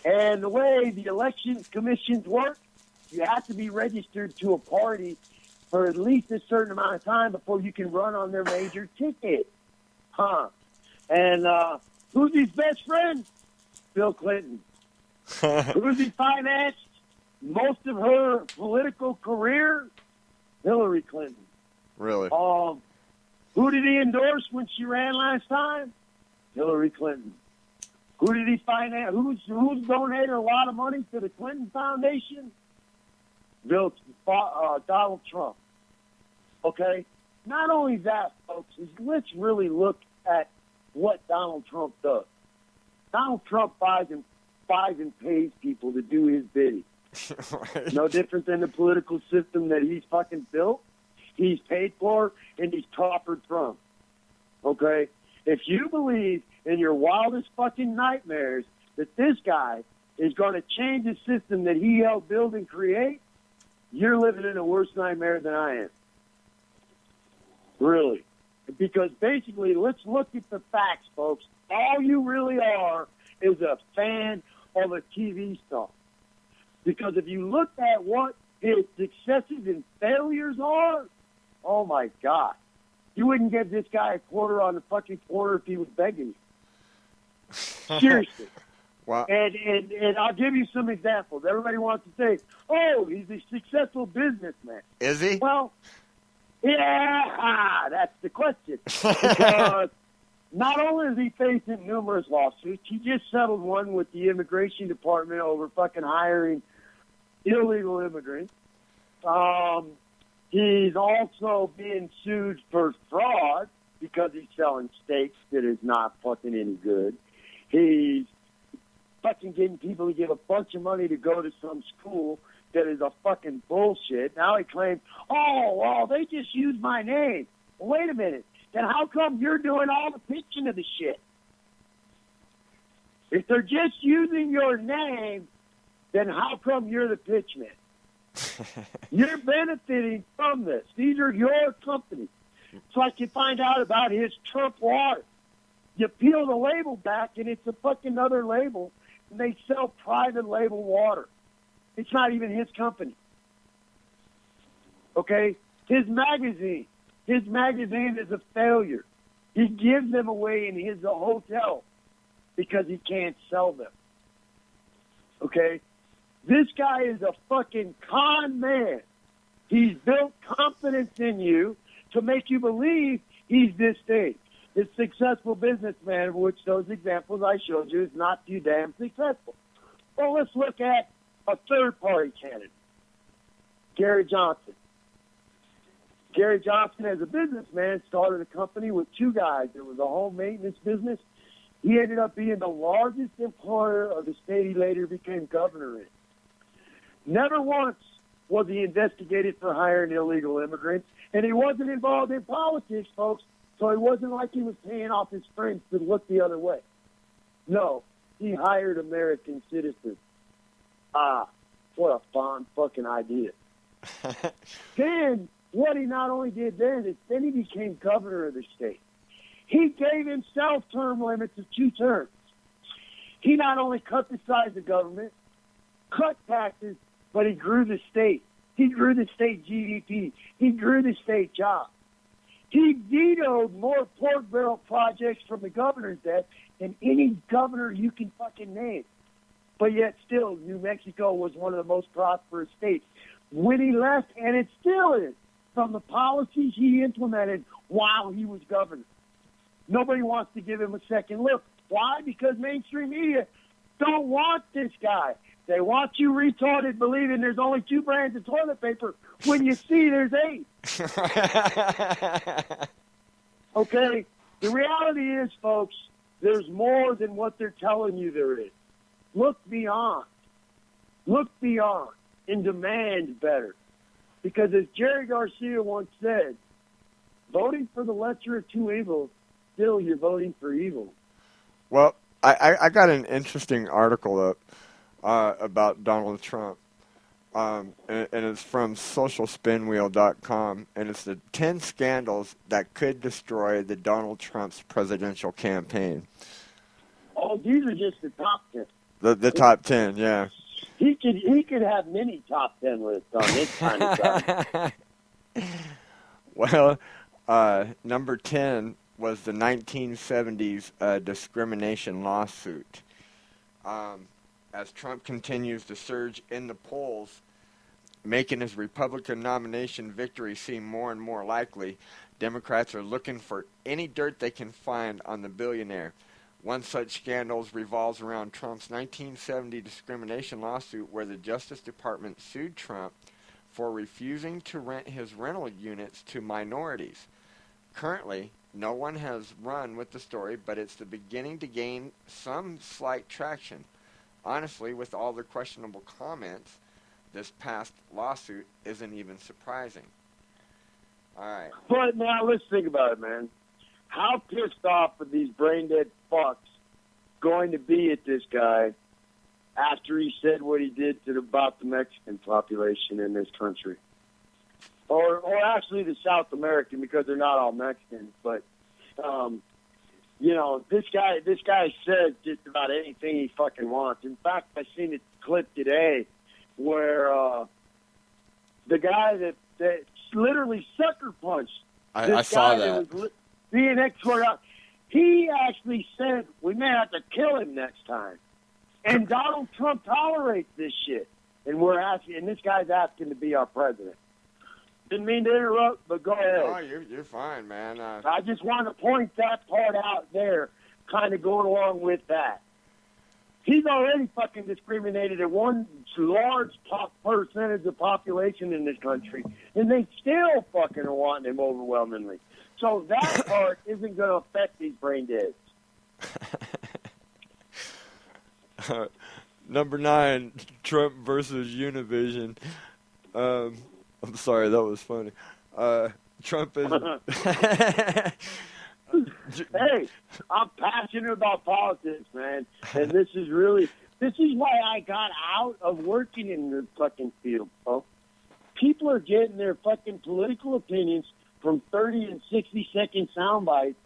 And the way the elections commissions work, you have to be registered to a party for at least a certain amount of time before you can run on their major ticket. And who's his best friend? Bill Clinton. Who's he financed most of her political career? Hillary Clinton. Really? Who did he endorse when she ran last time? Hillary Clinton. Who did he finance? Who's donated a lot of money to the Clinton Foundation? Donald Trump. Okay? Not only that, folks, is let's really look at what Donald Trump does. Donald Trump buys and pays people to do his bidding. Right. No different than the political system that he's fucking built. He's paid for, and he's proffered from. Okay? If you believe in your wildest fucking nightmares that this guy is going to change the system that he helped build and create, you're living in a worse nightmare than I am. Really. Because basically, let's look at the facts, folks. All you really are is a fan of a TV star. Because if you look at what his successes and failures are, oh my God. You wouldn't give this guy a quarter on the fucking corner if he was begging you. Seriously. Wow. And I'll give you some examples. Everybody wants to say, oh, he's a successful businessman. Is he? Well, yeah, that's the question. Because not only is he facing numerous lawsuits, he just settled one with the immigration department over fucking hiring illegal immigrants. He's also being sued for fraud because he's selling steaks that is not fucking any good. He's fucking getting people to give a bunch of money to go to some school that is a fucking bullshit. Now he claims, oh, well, they just used my name. Well, wait a minute. Then how come you're doing all the pitching of the shit? If they're just using your name, then how come you're the pitchman? You're benefiting from this. These are your companies. It's like you find out about his Trump water. You peel the label back, and it's a fucking other label, and they sell private label water. It's not even his company. Okay? His magazine is a failure. He gives them away in his hotel because he can't sell them. Okay? This guy is a fucking con man. He's built confidence in you to make you believe he's this thing. This successful businessman, of which those examples I showed you is not too damn successful. Well, let's look at a third-party candidate, Gary Johnson. Gary Johnson, as a businessman, started a company with two guys. It was a home maintenance business. He ended up being the largest employer of the state he later became governor in. Never once was he investigated for hiring illegal immigrants, and he wasn't involved in politics, folks, so it wasn't like he was paying off his friends to look the other way. No, he hired American citizens. Ah, what a fun fucking idea. Then, what he not only did then is then he became governor of the state. He gave himself term limits of 2 terms. He not only cut the size of government, cut taxes, but he grew the state. He grew the state GDP. He grew the state jobs. He vetoed more pork barrel projects from the governor's desk than any governor you can fucking name. But yet still, New Mexico was one of the most prosperous states when he left, and it still is, from the policies he implemented while he was governor. Nobody wants to give him a second look. Why? Because mainstream media don't want this guy. They want you retarded believing there's only 2 brands of toilet paper when you see there's 8. Okay? The reality is, folks, there's more than what they're telling you there is. Look beyond. Look beyond and demand better. Because as Jerry Garcia once said, voting for the lesser of 2 evils, still you're voting for evil. Well, I got an interesting article up about Donald Trump, and it's from socialspinwheel.com, and it's the 10 scandals that could destroy the Donald Trump's presidential campaign. Oh, these are just the top 10. The top 10, yeah. He could have many top 10 lists on this kind of stuff. Well, number 10 was the 1970s discrimination lawsuit. As Trump continues to surge in the polls, making his Republican nomination victory seem more and more likely, Democrats are looking for any dirt they can find on the billionaire. One such scandal revolves around Trump's 1970 discrimination lawsuit where the Justice Department sued Trump for refusing to rent his rental units to minorities. Currently, no one has run with the story, but it's beginning to gain some slight traction. Honestly, with all the questionable comments, this past lawsuit isn't even surprising. All right. But now let's think about it, man. How pissed off are these brain-dead fucks going to be at this guy after he said what he did about the Mexican population in this country? Or actually the South American, because they're not all Mexicans. But, this guy says just about anything he fucking wants. In fact, I seen a clip today where the guy that literally sucker punched I saw that. Was being escorted out. He actually said we may have to kill him next time. And Donald Trump tolerates this shit. And this guy's asking to be our president. Didn't mean to interrupt, but go ahead. Oh, you're fine, man. I just wanted to point that part out there, kind of going along with that. He's already fucking discriminated at one large percentage of the population in this country, and they still fucking are wanting him overwhelmingly. So that part isn't going to affect these brain deads. Number 9, Trump versus Univision. I'm sorry, that was funny. Trump is... Hey, I'm passionate about politics, man. And this is really... This is why I got out of working in the fucking field, bro. People are getting their fucking political opinions from 30 and 60-second sound bites,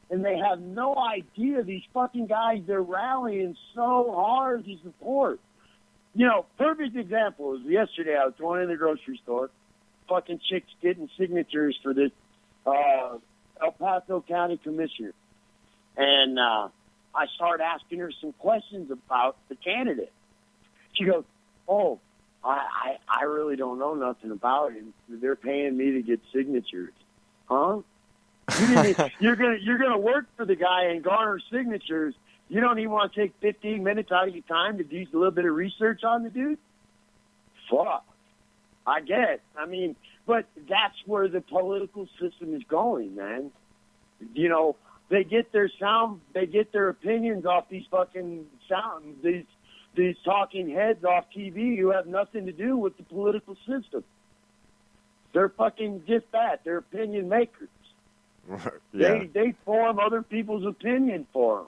and they have no idea these fucking guys they're rallying so hard to support. You know, perfect example was yesterday I was going in the grocery store, fucking chicks getting signatures for this El Paso County Commissioner. And I started asking her some questions about the candidate. She goes, oh, I really don't know nothing about him. They're paying me to get signatures. Huh? You're gonna work for the guy and garner signatures. You don't even want to take 15 minutes out of your time to do a little bit of research on the dude? Fuck. I get. I mean, but that's where the political system is going, man. You know, they get their opinions off these fucking these talking heads off TV who have nothing to do with the political system. They're fucking just that. They're opinion makers. Yeah. They form other people's opinion for them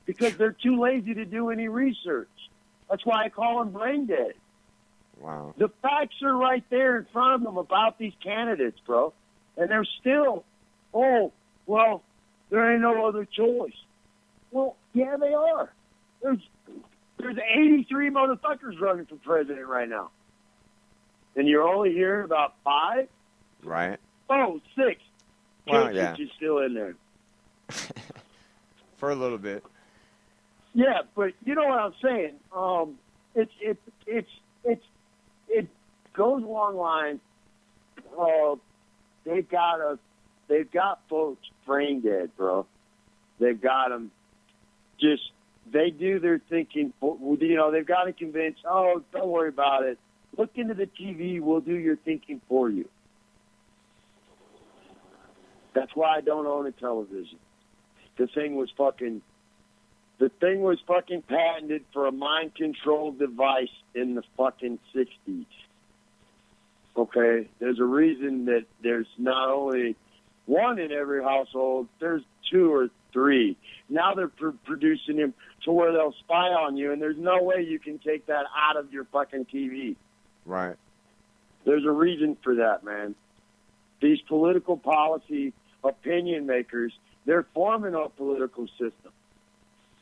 because they're too lazy to do any research. That's why I call them brain dead. Wow. The facts are right there in front of them about these candidates, bro. And they're still, oh, well, there ain't no other choice. Well, yeah, they are. There's 83 motherfuckers running for president right now. And you're only hearing about 5? Right. Oh, 6. Well, yeah. Is still in there. For a little bit. Yeah, but you know what I'm saying. It goes along lines. They've got folks brain dead, bro. They've got them just. They do their thinking. You know, they've got to convince. Oh, don't worry about it. Look into the TV. We'll do your thinking for you. That's why I don't own a television. The thing was fucking patented for a mind control device in the fucking 60s. Okay? There's a reason that there's not only one in every household, there's 2 or 3. Now they're producing them to where they'll spy on you, and there's no way you can take that out of your fucking TV. Right. There's a reason for that, man. These political policy opinion makers, they're forming a political system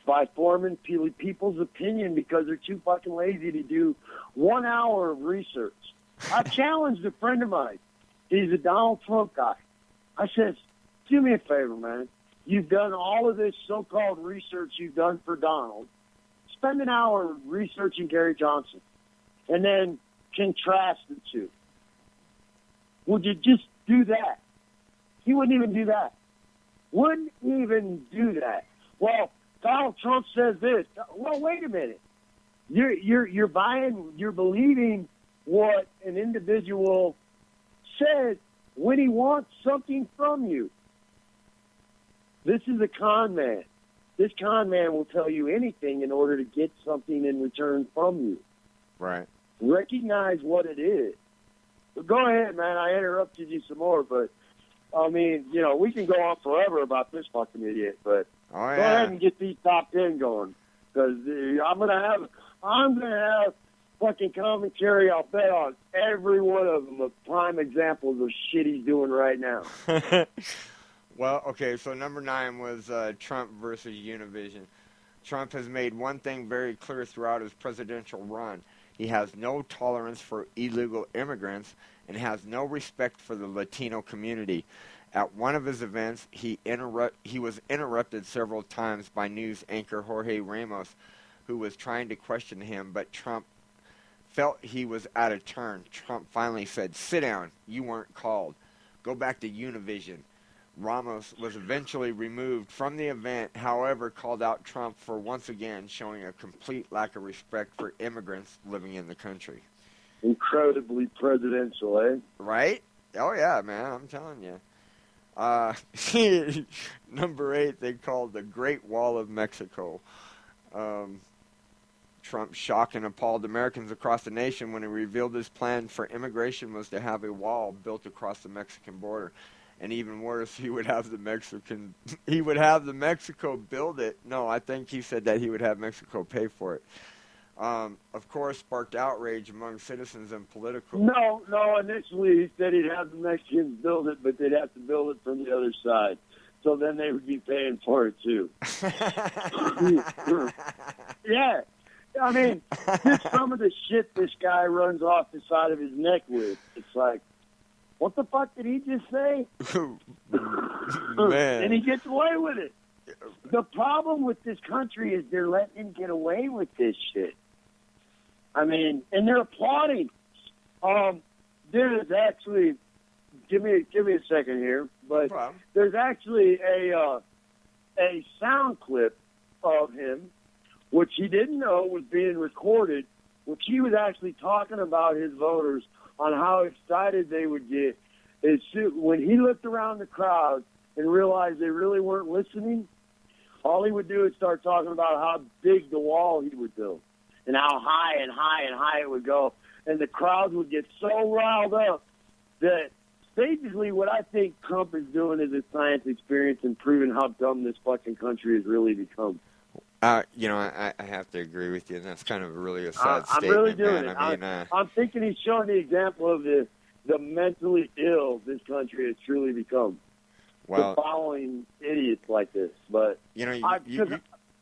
by forming people's opinion because they're too fucking lazy to do 1 hour of research. I challenged a friend of mine. He's a Donald Trump guy. I said, do me a favor, man. You've done all of this so-called research you've done for Donald. Spend an hour researching Gary Johnson and then contrast the two. Would you just do that? He wouldn't even do that. Wouldn't even do that. Well, Donald Trump says this. Well, wait a minute. You're believing what an individual says when he wants something from you. This is a con man. This con man will tell you anything in order to get something in return from you. Right. Recognize what it is. But go ahead, man. I interrupted you some more, but I mean, you know, we can go on forever about this fucking idiot, but Oh, go yeah. ahead and get these top 10 going, because I'm gonna have fucking commentary. I'll bet on every one of them of prime examples of shit he's doing right now. Well, okay, so number 9 was Trump versus Univision. Trump has made one thing very clear throughout his presidential run. He has no tolerance for illegal immigrants and has no respect for the Latino community. At one of his events, he was interrupted several times by news anchor Jorge Ramos, who was trying to question him, but Trump felt he was out of turn. Trump finally said, "Sit down, you weren't called. Go back to Univision." Ramos was eventually removed from the event, however, called out Trump for once again showing a complete lack of respect for immigrants living in the country. Incredibly presidential, eh? Right? Oh, yeah, man, I'm telling you. Number 8, they called the Great Wall of Mexico. Trump shocked and appalled Americans across the nation when he revealed his plan for immigration was to have a wall built across the Mexican border. And even worse, he would have Mexico build it. No, I think he said that he would have Mexico pay for it. of course, sparked outrage among citizens and political. No, initially he said he'd have the Mexicans build it, but they'd have to build it from the other side. So then they would be paying for it, too. Yeah. I mean, just some of the shit this guy runs off the side of his neck with. It's like, what the fuck did he just say? Man. And he gets away with it. The problem with this country is they're letting him get away with this shit. I mean, and they're applauding. There is actually, give me a second here, but there's actually a sound clip of him, which he didn't know was being recorded, which he was actually talking about his voters on how excited they would get when he looked around the crowd and realized they really weren't listening. All he would do is start talking about how big the wall he would build and how high and high and high it would go. And the crowd would get so riled up that basically what I think Trump is doing is a science experience and proving how dumb this fucking country has really become. You know, I have to agree with you, and that's kind of really a sad I'm statement, really doing man. it. I mean, I'm thinking he's showing the example of the mentally ill this country has truly become. well, Following idiots like this. But you know,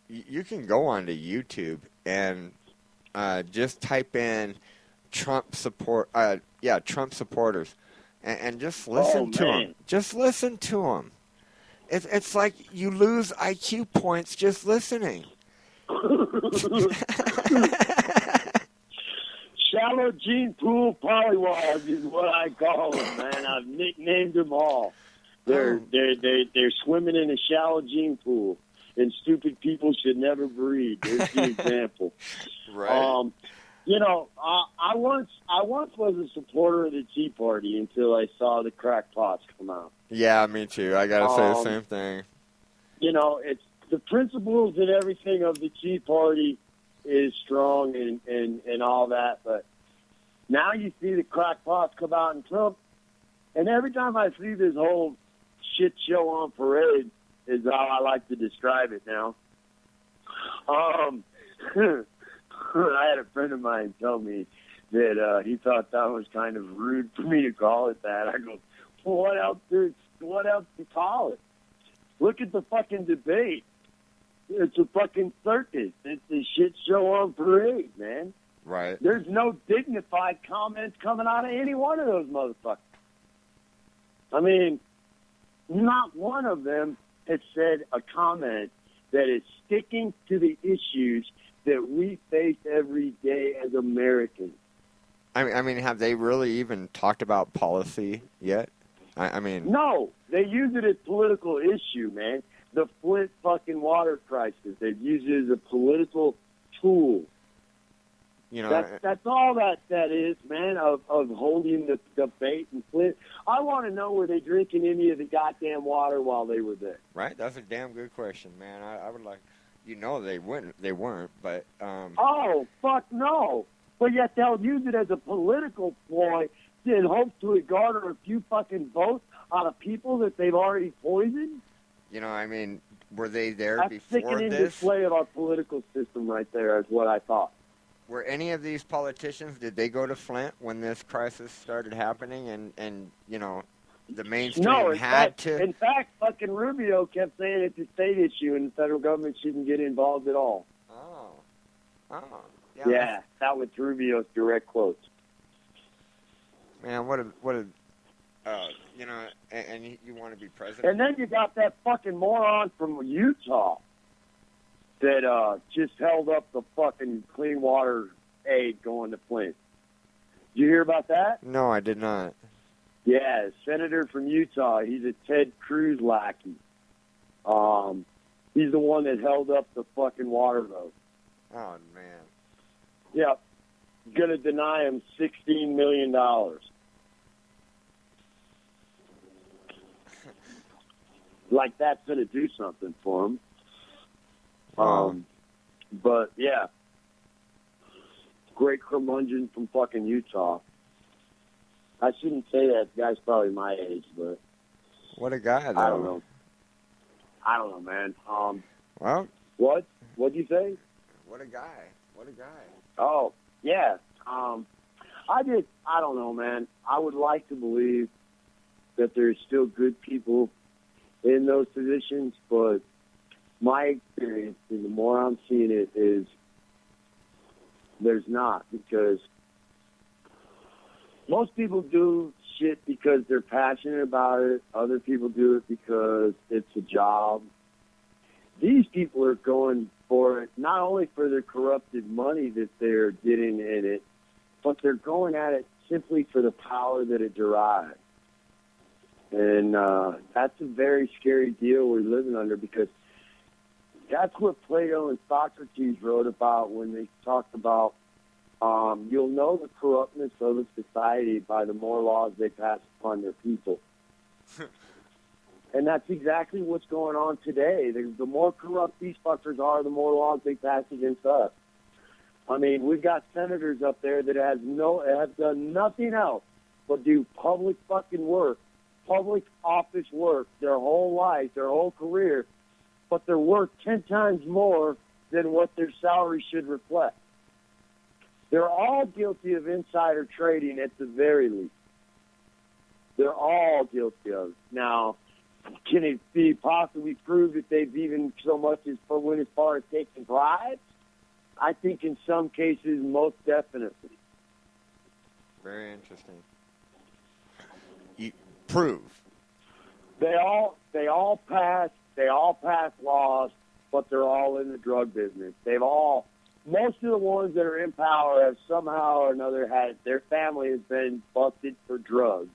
you can go onto YouTube and just type in Trump supporters, and just listen to them. Just listen to them. It's like you lose IQ points just listening. Shallow gene pool pollywogs is what I call them, man. I've nicknamed them all. They're swimming in a shallow gene pool, and stupid people should never breed. There's the example. Right. You know, I once was a supporter of the Tea Party until I saw the crackpots come out. Yeah, me too. I gotta say the same thing. You know, it's the principles and everything of the Tea Party is strong and all that, but now you see the crackpots come out in Trump, and every time I see this whole shit show on parade is how I like to describe it now. I had a friend of mine tell me that he thought that was kind of rude for me to call it that. I go, well, what else to call it? Look at the fucking debate. It's a fucking circus. It's a shit show on parade, man. Right. There's no dignified comments coming out of any one of those motherfuckers. I mean, not one of them has said a comment that is sticking to the issues that we face every day as Americans. I mean, have they really even talked about policy yet? I mean, no, they use it as political issue, man. The Flint fucking water crisis. They've used it as a political tool. You know, that's all that is, man. Of holding the debate in Flint. I want to know, were they drinking any of the goddamn water while they were there? Right. That's a damn good question, man. I would like. You know, they weren't, but... Oh, fuck no. But yet they'll use it as a political ploy in hopes to garner a few fucking votes out of people that they've already poisoned. You know, I mean, were they there That's before sickening this? display of our political system right there is what I thought. Were any of these politicians, did they go to Flint when this crisis started happening and you know, the mainstream In fact, fucking Rubio kept saying it's a state issue and the federal government shouldn't get involved at all. Oh. Yeah, that was Rubio's direct quotes. Man, what a you know, and you want to be president? And then you got that fucking moron from Utah that just held up the fucking clean water aid going to Flint. Did you hear about that? No, I did not. Yeah, senator from Utah. He's a Ted Cruz lackey. He's the one that held up the fucking water vote. Oh, man. Yeah. Going to deny him $16 million. Like that's going to do something for him. But, yeah. Great curmudgeon from fucking Utah. I shouldn't say that. The guy's probably my age, but... What a guy, though. I don't know, man. Well... What? What'd you say? What a guy. What a guy. Oh, yeah. I don't know, man. I would like to believe that there's still good people in those positions, but my experience, and the more I'm seeing it, is there's not, because most people do shit because they're passionate about it. Other people do it because it's a job. These people are going for it not only for the corrupted money that they're getting in it, but they're going at it simply for the power that it derives. And that's a very scary deal we're living under, because that's what Plato and Socrates wrote about when they talked about you'll know the corruptness of a society by the more laws they pass upon their people. And that's exactly what's going on today. The more corrupt these fuckers are, the more laws they pass against us. I mean, we've got senators up there that have done nothing else but do public fucking work, public office work their whole life, their whole career, but they're worth 10 times more than what their salary should reflect. They're all guilty of insider trading at the very least. They're all guilty of it. Now, can it be possibly proved that they've even so much went as far as taking bribes? I think in some cases, most definitely. Very interesting. Prove. They all pass laws, but they're all in the drug business. Most of the ones that are in power have somehow or another their family has been busted for drugs.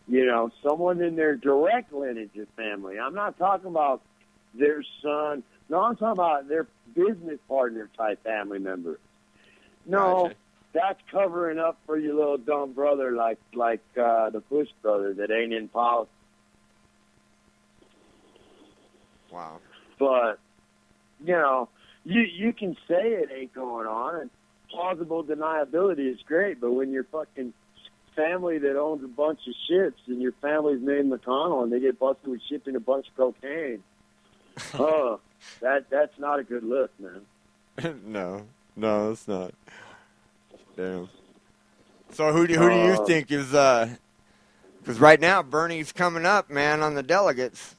You know, someone in their direct lineage of family. I'm not talking about their son. No, I'm talking about their business partner type family member. No, Gotcha. That's covering up for your little dumb brother like the Bush brother that ain't in politics. Wow. But, you know, you can say it ain't going on, and plausible deniability is great, but when your fucking family that owns a bunch of ships and your family's named McConnell and they get busted with shipping a bunch of cocaine, that's not a good look, man. No, it's not. Damn. So who do you think is, because right now Bernie's coming up, man, on the delegates.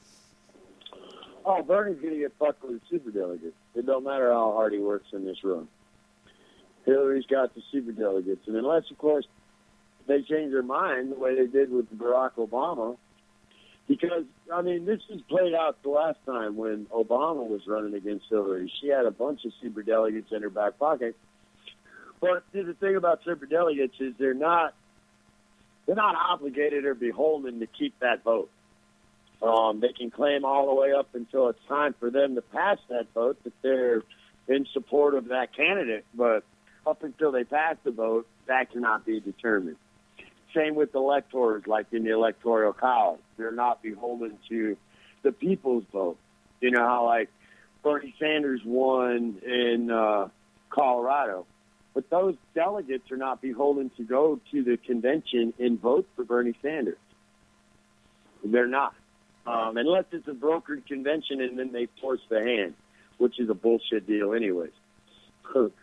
Oh, Bernie's going to get fucked with the superdelegates. It don't matter how hard he works in this room. Hillary's got the superdelegates. And unless, of course, they change their mind the way they did with Barack Obama. Because, I mean, this was played out the last time when Obama was running against Hillary. She had a bunch of superdelegates in her back pocket. But the thing about superdelegates is they're not obligated or beholden to keep that vote. They can claim all the way up until it's time for them to pass that vote that they're in support of that candidate. But up until they pass the vote, that cannot be determined. Same with electors, like in the Electoral College. They're not beholden to the people's vote. You know how, like, Bernie Sanders won in Colorado. But those delegates are not beholden to go to the convention and vote for Bernie Sanders. They're not. Unless it's a brokered convention and then they force the hand, which is a bullshit deal anyways. Okay.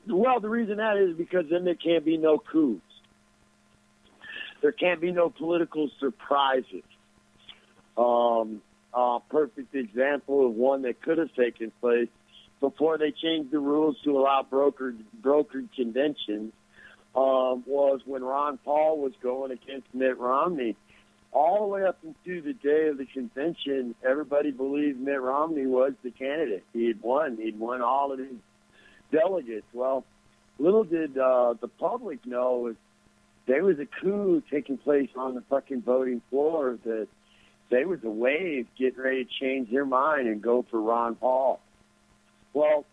Well, the reason that is because then there can't be no coups. There can't be no political surprises. Perfect example of one that could have taken place before they changed the rules to allow brokered conventions was when Ron Paul was going against Mitt Romney. All the way up into the day of the convention, everybody believed Mitt Romney was the candidate. He had won. He'd won all of his delegates. Well, little did the public know there was a coup taking place on the fucking voting floor, that there was a wave getting ready to change their mind and go for Ron Paul. Well,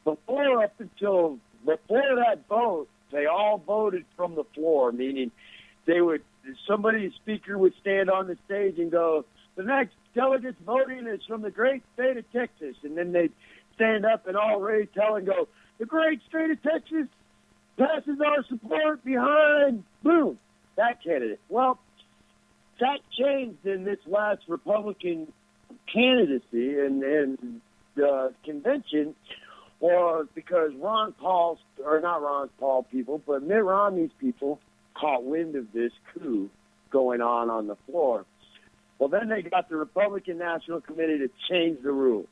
before that vote, they all voted from the floor, meaning somebody's speaker would stand on the stage and go, the next delegates voting is from the great state of Texas. And then they'd stand up and all ready tell and go, the great state of Texas passes our support behind, boom, that candidate. Well, that changed in this last Republican candidacy and convention was because not Ron Paul people, but Mitt Romney's people caught wind of this coup going on the floor. Well, then they got the Republican National Committee to change the rules.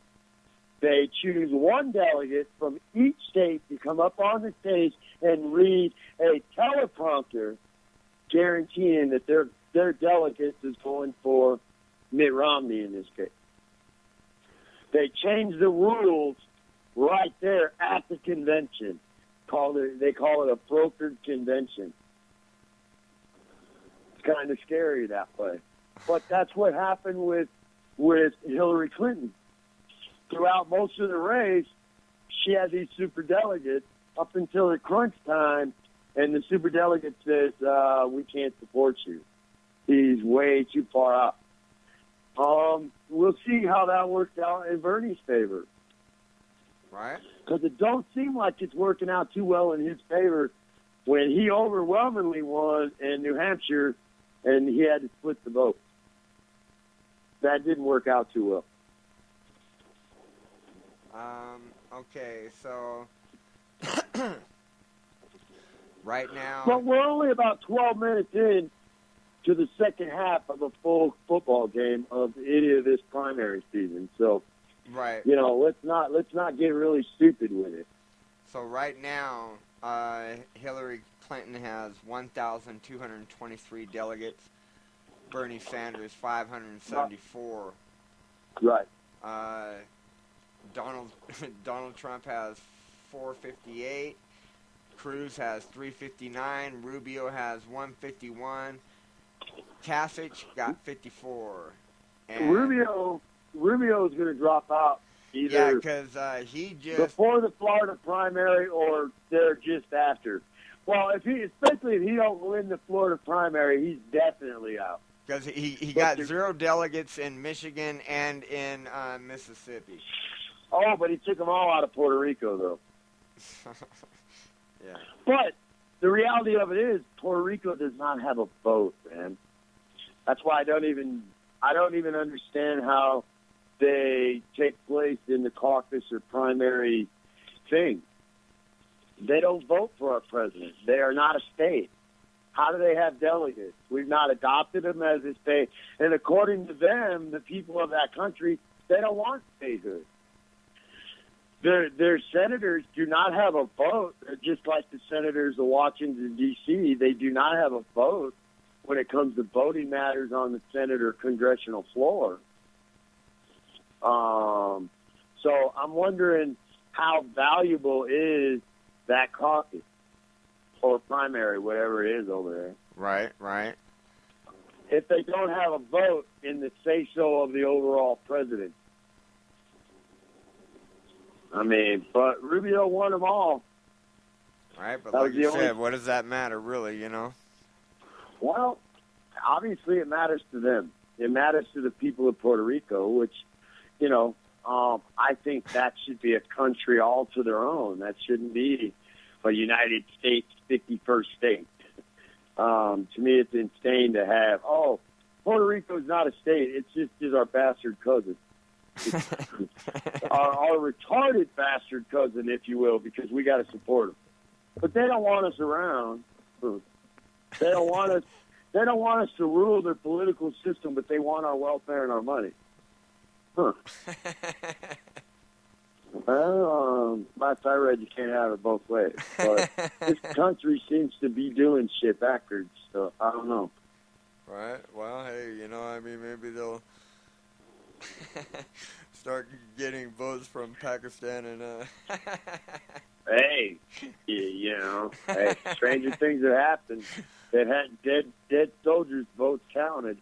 They choose one delegate from each state to come up on the stage and read a teleprompter guaranteeing that their delegate is going for Mitt Romney in this case. They changed the rules right there at the convention. They call it a brokered convention. It's kind of scary that way. But that's what happened with Hillary Clinton. Throughout most of the race, she had these superdelegates up until the crunch time, and the superdelegate says, we can't support you. He's way too far out. We'll see how that works out in Bernie's favor. Right. Because it don't seem like it's working out too well in his favor when he overwhelmingly won in New Hampshire and he had to split the vote. That didn't work out too well. Okay, so right now... But we're only about 12 minutes in to the second half of a full football game of any of this primary season. So, right. Let's not get really stupid with it. So right now, Hillary Clinton has 1,223 delegates. Bernie Sanders 574. Right. Donald Trump has 458. Cruz has 359. Rubio has 151. Kasich got 54. And Rubio's going to drop out either. Yeah, because he just before the Florida primary or they're just after. Well, especially if he don't win the Florida primary, he's definitely out. Because he got 0 delegates in Michigan and in Mississippi. Oh, but he took them all out of Puerto Rico, though. Yeah. But the reality of it is, Puerto Rico does not have a vote, man. That's why I don't even understand how they take place in the caucus or primary thing. They don't vote for our president. They are not a state. How do they have delegates? We've not adopted them as a state. And according to them, the people of that country, they don't want statehood. Their senators do not have a vote, just like the senators of Washington, D.C. They do not have a vote when it comes to voting matters on the Senate or congressional floor. So I'm wondering how valuable is that caucus or primary, whatever it is over there. Right. If they don't have a vote in the say-so of the overall president. I mean, but Rubio won them all. Right, but like you said, what does that matter, really, Well, obviously it matters to them. It matters to the people of Puerto Rico, which, I think that should be a country all to their own. That shouldn't be a United States 51st state. To me, it's insane to have, Puerto Rico is not a state. It's just our bastard cousin. our retarded bastard cousin, if you will, because we got to support them. But they don't want us around. They don't want us. They don't want us to rule their political system, but they want our welfare and our money. Well, my thyroid, you can't have it both ways. But this country seems to be doing shit backwards, so I don't know. Right. Well, hey, maybe they'll start getting votes from Pakistan and Hey, hey, stranger things have happened. That had dead soldiers' votes counted.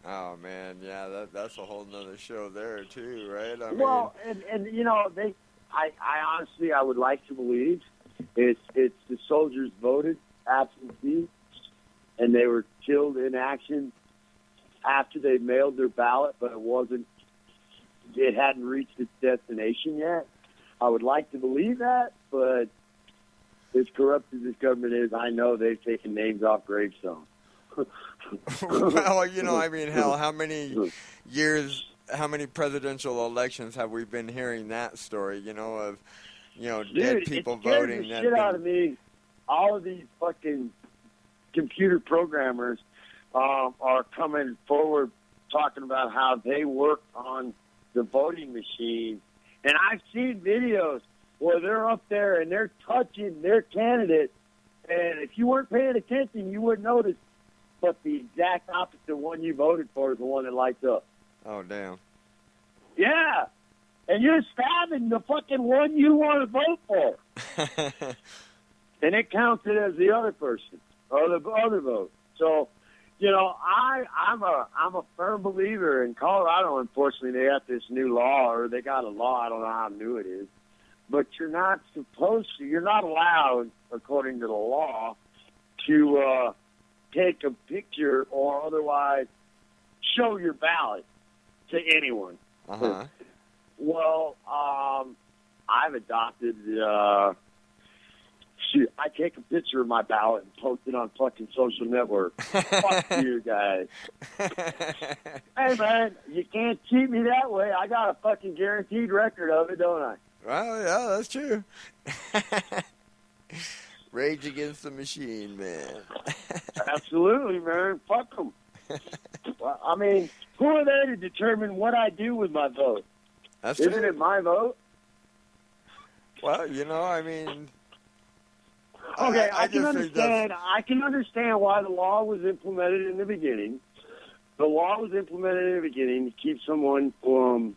Oh man, yeah, that's a whole nother show there too, right? I honestly, I would like to believe it's the soldiers voted absentee, and they were killed in action after they mailed their ballot, but it hadn't reached its destination yet. I would like to believe that, but as corrupt as this government is, I know they've taken names off gravestones. Well, hell, how many presidential elections have we been hearing that story, of dead Dude, people it scares voting. the that shit been- out of me. All of these fucking computer programmers are coming forward talking about how they work on the voting machine. And I've seen videos where they're up there and they're touching their candidate. And if you weren't paying attention, you wouldn't notice. But the exact opposite one you voted for is the one that lights up. Oh, damn. Yeah. And you're stabbing the fucking one you want to vote for. And it counts it as the other person or the other vote. So, I'm a firm believer in Colorado. Unfortunately, they got this new law, or they got a law. I don't know how new it is, but you're not allowed, according to the law, to take a picture or otherwise show your ballot to anyone. Uh-huh. Well, I've adopted. I take a picture of my ballot and post it on fucking social network. Fuck you guys. Hey man, you can't cheat me that way. I got a fucking guaranteed record of it, don't I? Well, yeah, that's true. Rage Against the Machine, man. Absolutely, man. Fuck them. Well, I mean, who are they to determine what I do with my vote? That's Isn't true. it my vote? Well, I mean... Okay, I can just think that's- understand. I can understand why the law was implemented in the beginning. The law was implemented in the beginning to keep someone from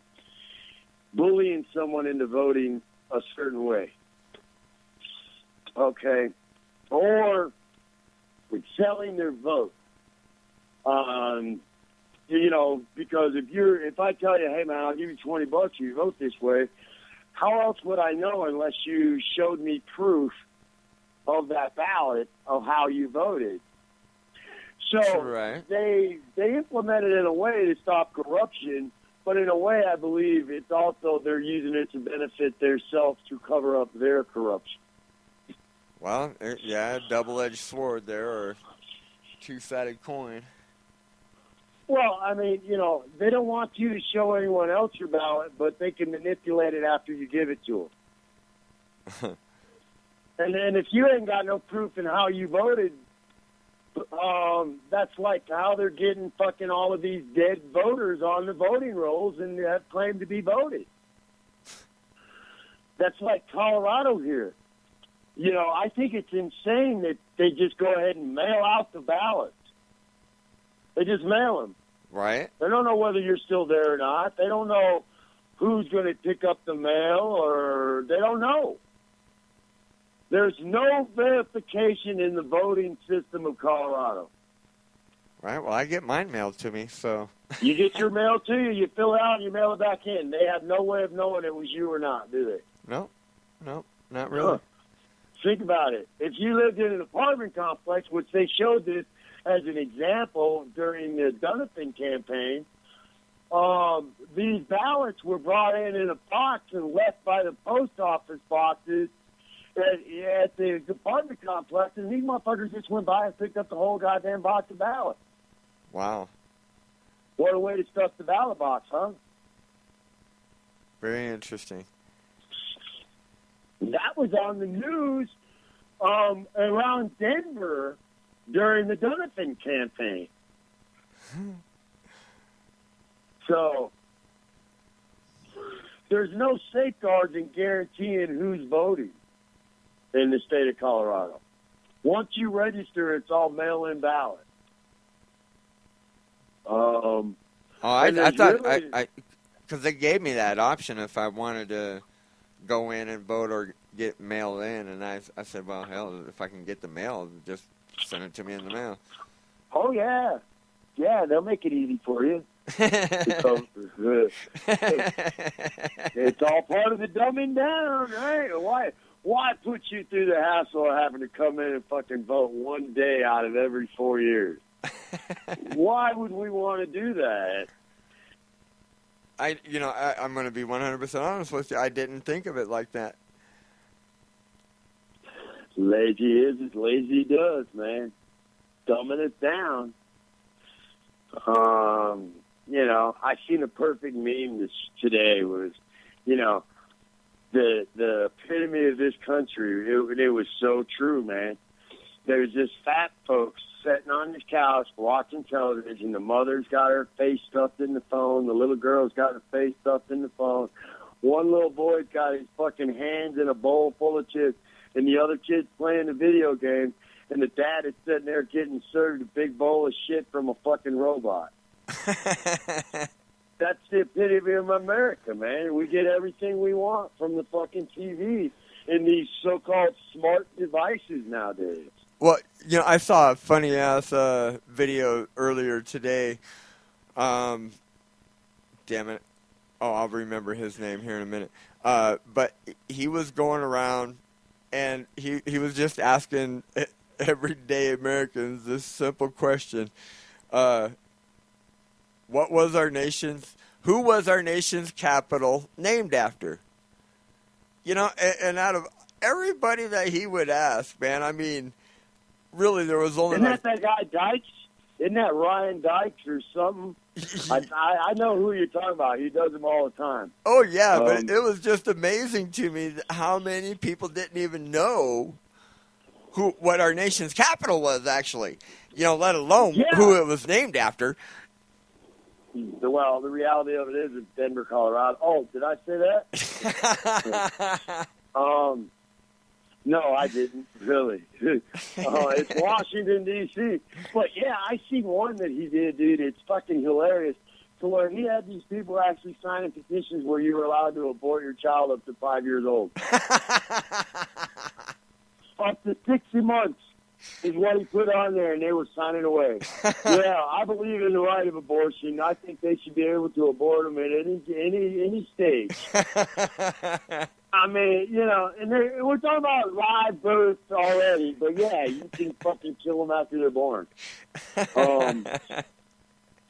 bullying someone into voting a certain way. Okay, or selling their vote. Because if I tell you, hey man, I'll give you $20, you vote this way. How else would I know unless you showed me proof of that ballot of how you voted? So Right. they implemented it in a way to stop corruption, but in a way I believe it's also they're using it to benefit themselves to cover up their corruption. Well, yeah, double-edged sword there, or two-sided coin. Well, I mean, they don't want you to show anyone else your ballot, but they can manipulate it after you give it to them. And then if you ain't got no proof in how you voted, that's like how they're getting fucking all of these dead voters on the voting rolls and have claimed to be voted. That's like Colorado here. I think it's insane that they just go ahead and mail out the ballots. They just mail them. Right. They don't know whether you're still there or not. They don't know who's going to pick up the mail, or they don't know. There's no verification in the voting system of Colorado. Right. Well, I get mine mailed to me, so... You get your mail to you, you fill it out, and you mail it back in. They have no way of knowing it was you or not, do they? Nope, not really. Think about it. If you lived in an apartment complex, which they showed this as an example during the Donovan campaign, these ballots were brought in a box and left by the post office boxes at the apartment complex, and these motherfuckers just went by and picked up the whole goddamn box of ballots. Wow. What a way to stuff the ballot box, huh? Very interesting. That was on the news around Denver during the Donovan campaign. So there's no safeguards in guaranteeing who's voting in the state of Colorado. Once you register, it's all mail-in ballot. I thought really, because they gave me that option if I wanted to go in and vote or get mail in, and I said, well, hell, if I can get the mail, just send it to me in the mail. oh yeah, they'll make it easy for you. Because, it's all part of the dumbing down, right? Why put you through the hassle of having to come in and fucking vote one day out of every 4 years? Why would we want to do that? I'm going to be 100% honest with you. I didn't think of it like that. Lazy is as lazy does, man. Dumbing it down. I seen a perfect meme today was, the epitome of this country. It was so true, man. There's this fat folks sitting on the couch watching television. The mother's got her face stuffed in the phone. The little girl's got her face stuffed in the phone. One little boy's got his fucking hands in a bowl full of chips, and the other kid's playing a video game, and the dad is sitting there getting served a big bowl of shit from a fucking robot. That's the epitome of America, man. We get everything we want from the fucking TV and these so-called smart devices nowadays. Well, I saw a funny-ass video earlier today. Damn it. Oh, I'll remember his name here in a minute. But he was going around, and he was just asking everyday Americans this simple question. Who was our nation's capital named after? And out of everybody that he would ask, man, I mean, really, there was only... Isn't that guy Dykes? Isn't that Ryan Dykes or something? I know who you're talking about. He does them all the time. Oh, yeah, but it was just amazing to me how many people didn't even know what our nation's capital was, actually. Let alone who it was named after. Well, the reality of it is it's Denver, Colorado. Oh, did I say that? No, I didn't, really. It's Washington, D.C. But, yeah, I see one that he did, dude. It's fucking hilarious. So where he had these people actually signing petitions where you were allowed to abort your child up to 5 years old. Up to 60 months is what he put on there, and they were signing away. Yeah, I believe in the right of abortion. I think they should be able to abort them at any stage. I mean, and we're talking about live births already, but yeah, you can fucking kill them after they're born.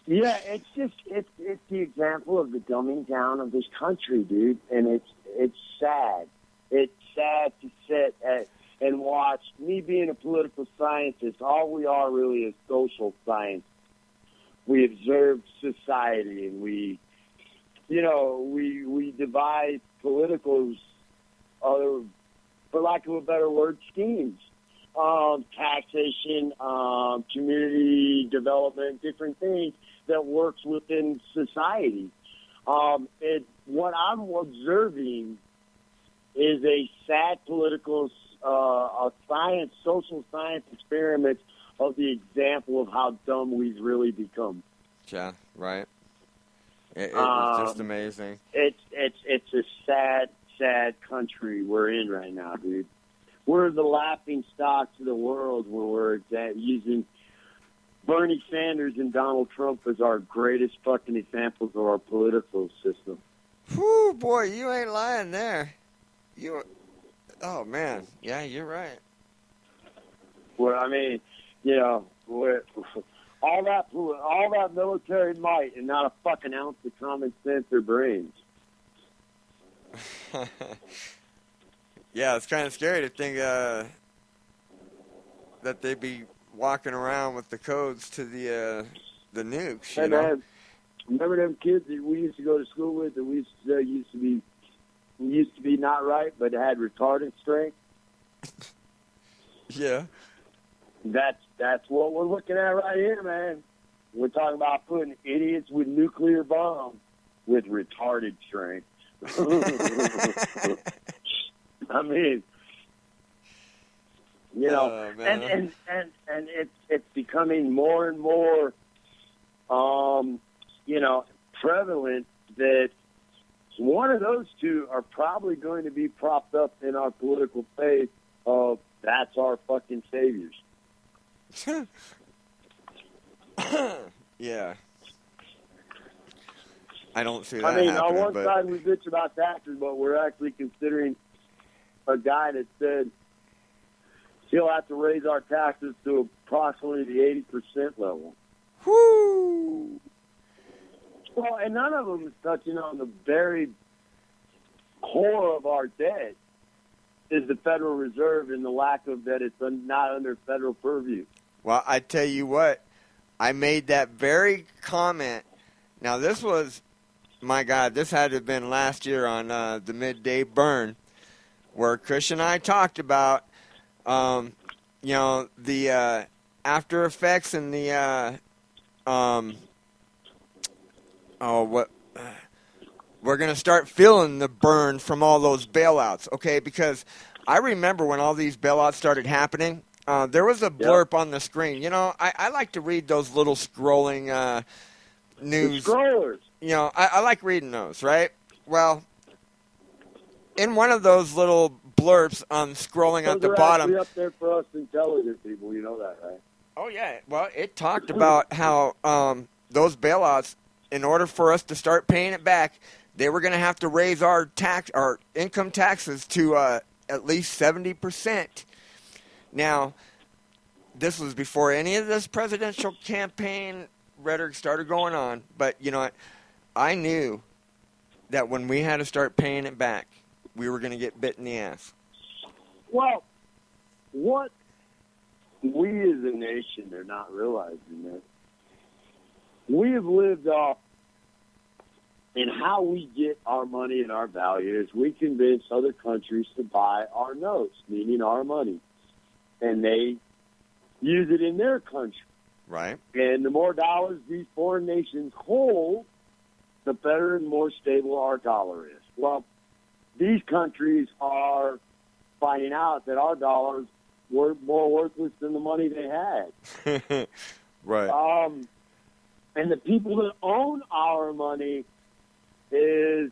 Yeah, it's the example of the dumbing down of this country, dude, and it's sad. It's sad to sit and watch. Me being a political scientist, all we are really is social science. We observe society, and we devise political, for lack of a better word, schemes. Taxation, community development, different things that works within society. What I'm observing is a sad political social science experiment of the example of how dumb we've really become. Yeah, right. It was just amazing. It's a sad country we're in right now, dude. We're the laughing stocks of the world when we're using Bernie Sanders and Donald Trump as our greatest fucking examples of our political system. Whew, boy, you ain't lying there. Oh, man. Yeah, you're right. Well, I mean, all that military might and not a fucking ounce of common sense or brains. Yeah, it's kind of scary to think that they'd be walking around with the codes to the nukes. Hey, man, remember them kids that we used to go to school with that we used to be not right, but had retarded strength? Yeah. That's what we're looking at right here, man. We're talking about putting idiots with nuclear bombs with retarded strength. I mean, and it's becoming more and more, prevalent that one of those two are probably going to be propped up in our political faith of that's our fucking saviors. Yeah. I don't see that happening. On one side we bitch about taxes, but we're actually considering a guy that said he'll have to raise our taxes to approximately the 80% level. Whoo! Well, and none of them is touching on the very core of our debt is the Federal Reserve and the lack of that it's not under federal purview. Well, I tell you what, I made that very comment. Now, this was my God, this had to have been last year on the Midday Burn, where Chris and I talked about, the after effects and the, we're going to start feeling the burn from all those bailouts, okay? Because I remember when all these bailouts started happening, there was a blurb on the screen. You know, I like to read those little scrolling news. The scrollers. You know, I like reading those, right? Well, in one of those little blurbs scrolling Those at the are bottom. actually up there for us intelligent people. You know that, right? Oh, yeah. Well, it talked about how those bailouts, in order for us to start paying it back, they were going to have to raise our income taxes to at least 70%. Now, this was before any of this presidential campaign rhetoric started going on, but you know what? I knew that when we had to start paying it back, we were going to get bit in the ass. Well, what we as a nation are not realizing that we have lived off, and how we get our money and our value is we convince other countries to buy our notes, meaning our money, and they use it in their country. Right. And the more dollars these foreign nations hold, the better and more stable our dollar is. Well, these countries are finding out that our dollars were more worthless than the money they had. Right. And the people that own our money is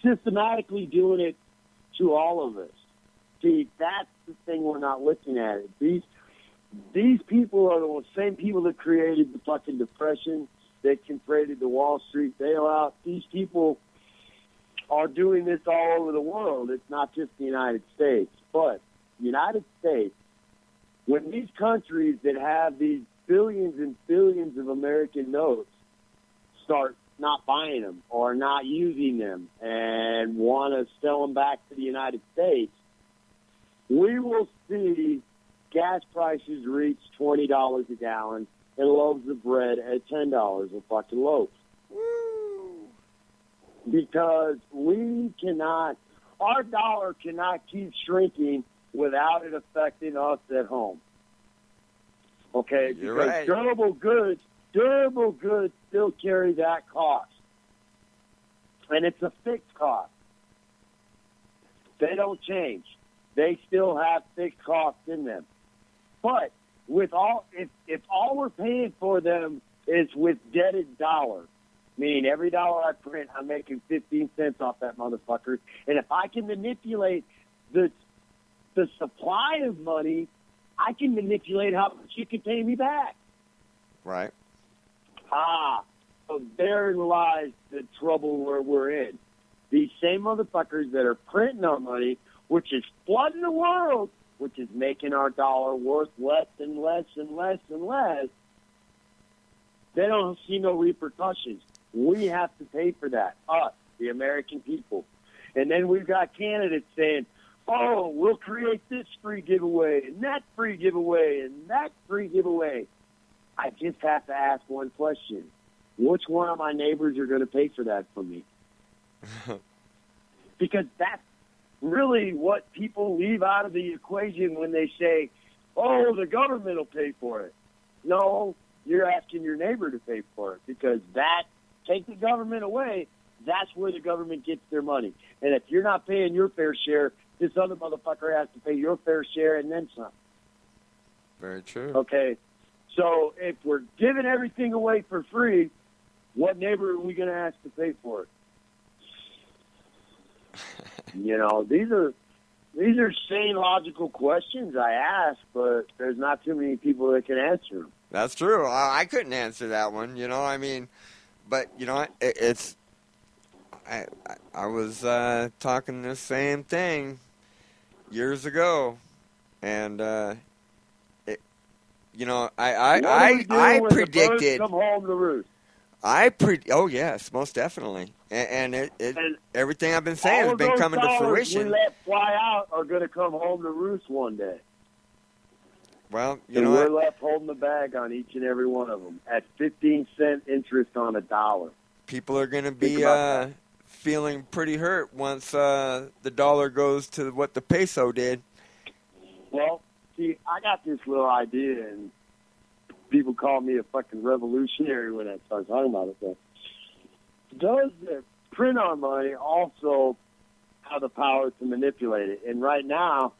systematically doing it to all of us. See, that's the thing we're not looking at. These people are the same people that created the fucking Depression, that created the Wall Street bailout. These people are doing this all over the world. It's not just the United States. But the United States, when these countries that have these billions and billions of American notes start not buying them or not using them and want to sell them back to the United States, we will see gas prices reach $20 a gallon and loaves of bread at $10 a fucking loaf. Woo. Because our dollar cannot keep shrinking without it affecting us at home. Okay? You're because right. durable goods still carry that cost. And it's a fixed cost. They don't change. They still have fixed costs in them. But if all we're paying for them is with debted dollars, meaning every dollar I print, I'm making 15 cents off that motherfucker. And if I can manipulate the supply of money, I can manipulate how much you can pay me back. Right. So therein lies the trouble where we're in. These same motherfuckers that are printing our money, which is flooding the world, which is making our dollar worth less and less and less and less, they don't see no repercussions. We have to pay for that, us, the American people. And then we've got candidates saying, oh, we'll create this free giveaway and that free giveaway and that free giveaway. I just have to ask one question. Which one of my neighbors are going to pay for that for me? Because that's really what people leave out of the equation when they say, oh, the government will pay for it. No, you're asking your neighbor to pay for it, because take the government away, that's where the government gets their money. And if you're not paying your fair share, this other motherfucker has to pay your fair share and then some. Very true. Okay, so if we're giving everything away for free, what neighbor are we going to ask to pay for it? You know, these are sane, logical questions I ask, but there's not too many people that can answer them. That's true. I couldn't answer that one, you know, I mean, but, you know, I was talking the same thing years ago, and, you know, I predicted. Come home to roost. Oh, yes, most definitely. And everything I've been saying has been coming to fruition. We let fly out are going to come home to roost one day. Well, and we're left holding the bag on each and every one of them at 15-cent interest on $1. people are going to be about feeling pretty hurt once the dollar goes to what the peso did. Well, see, I got this little idea, and people call me a fucking revolutionary when I start talking about it. But those that print our money also have the power to manipulate it. And right now,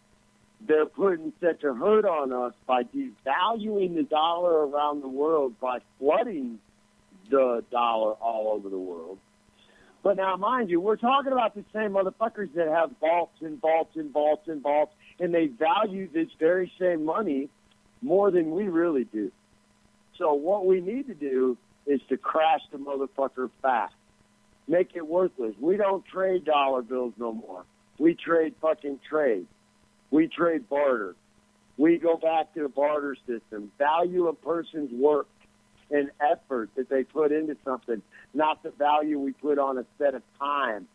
they're putting such a hurt on us by devaluing the dollar around the world, by flooding the dollar all over the world. But now, mind you, we're talking about the same motherfuckers that have vaults and vaults and vaults and vaults, and they value this very same money more than we really do. So what we need to do is to crash the motherfucker fast. Make it worthless. We don't trade dollar bills no more. We trade fucking trade. We trade barter. We go back to the barter system. Value a person's work and effort that they put into something, not the value we put on a set of time.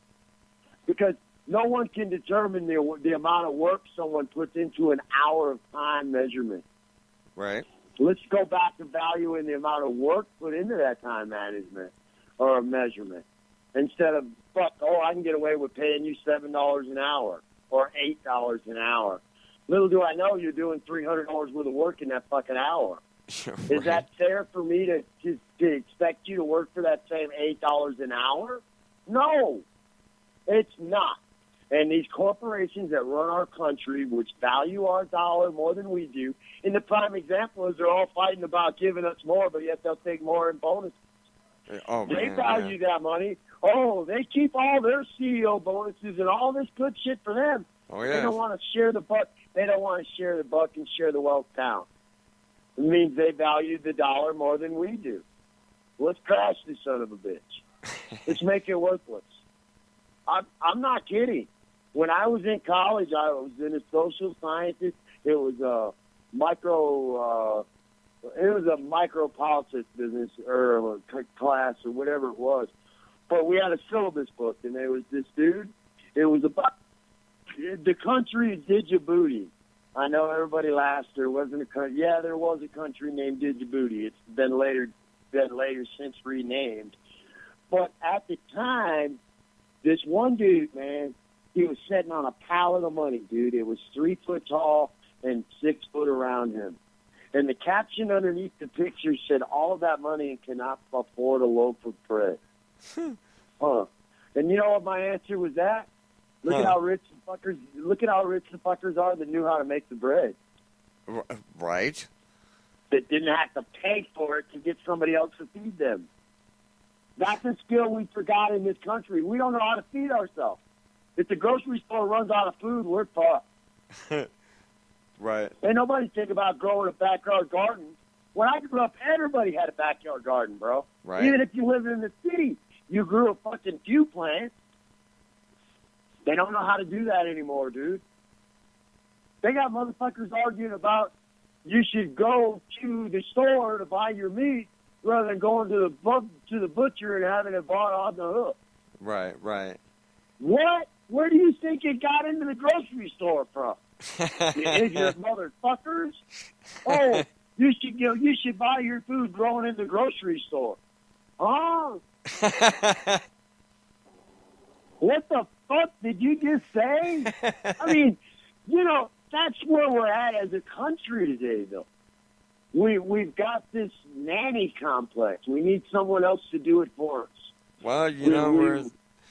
Because no one can determine the amount of work someone puts into an hour of time measurement. Right. Let's go back to valuing the amount of work put into that time management or measurement. Instead of, I can get away with paying you $7 an hour or $8 an hour. Little do I know you're doing $300 worth of work in that fucking hour. Right. Is that fair for me to expect you to work for that same $8 an hour? No, it's not. And these corporations that run our country, which value our dollar more than we do, and the prime example is they're all fighting about giving us more, but yet they'll take more in bonuses. Oh, man, They value that money. Oh, they keep all their CEO bonuses and all this good shit for them. Oh, They yeah. don't want to share the buck. They don't want to share the buck and share the wealth down. It means they value the dollar more than we do. Let's crash this son of a bitch. Let's make it worthless. I'm not kidding. When I was in college, I was in a social sciences. It was a micropolitics business or a class or whatever it was. But we had a syllabus book, and there was this dude. It was about the country of Djibouti. I know everybody laughs. There wasn't a country. Yeah, there was a country named Djibouti. It's been later since renamed. But at the time, this one dude, man, he was sitting on a pallet of money, dude. It was 3 foot tall and 6 foot around him. And the caption underneath the picture said, "All of that money and cannot afford a loaf of bread." Huh. And you know what my answer was that? Look at how rich the fuckers are that knew how to make the bread. Right. That didn't have to pay for it to get somebody else to feed them. That's a skill we forgot in this country. We don't know how to feed ourselves. If the grocery store runs out of food, we're fucked. Right. Ain't nobody think about growing a backyard garden. When I grew up, everybody had a backyard garden, bro. Right. Even if you lived in the city, you grew a fucking few plants. They don't know how to do that anymore, dude. They got motherfuckers arguing about you should go to the store to buy your meat rather than going to the butcher and having it bought on the hook. Right, right. What? Where do you think it got into the grocery store from? You ignorant motherfuckers. Oh, you should buy your food growing in the grocery store. Huh? What the fuck did you just say? I mean, that's where we're at as a country today, though. We've got this nanny complex. We need someone else to do it for us. Well,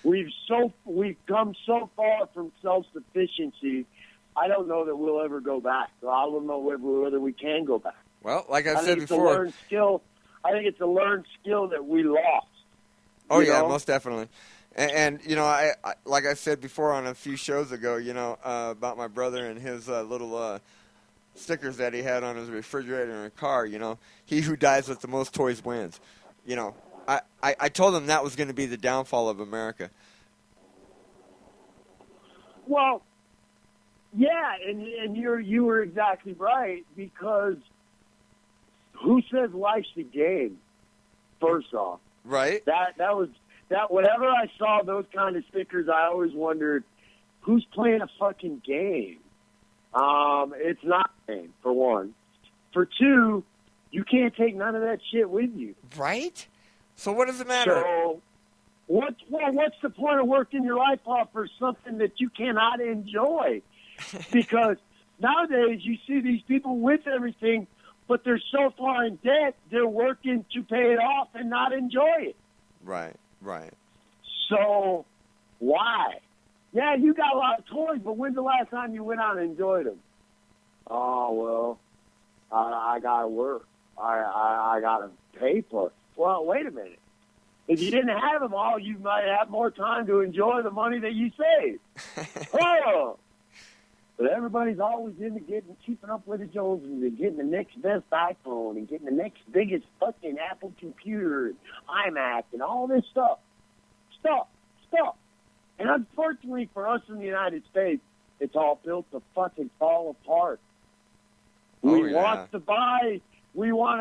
we've come so far from self-sufficiency. I don't know that we'll ever go back. So I don't know whether we can go back. Well, like I said think it's before, a learned skill. I think it's a learned skill that we lost. Oh yeah, most definitely. And I like I said before on a few shows ago, about my brother and his little stickers that he had on his refrigerator and car. He who dies with the most toys wins. I told him that was going to be the downfall of America. Well, yeah, and you were exactly right, because who says life's a game? First off, right? That whenever I saw those kind of stickers, I always wondered, who's playing a fucking game? It's not a game, for one. For two, you can't take none of that shit with you. Right? So what does it matter? So What's the point of working your life off for something that you cannot enjoy? Because nowadays you see these people with everything, but they're so far in debt, they're working to pay it off and not enjoy it. Right. So, why? Yeah, you got a lot of toys, but when's the last time you went out and enjoyed them? Oh, well, I got to work. I got to pay for it. Well, wait a minute. If you didn't have them all, you might have more time to enjoy the money that you saved. Oh! But everybody's always into keeping up with the Joneses and getting the next best iPhone and getting the next biggest fucking Apple computer and iMac and all this stuff. Stuff. And unfortunately for us in the United States, it's all built to fucking fall apart. We want to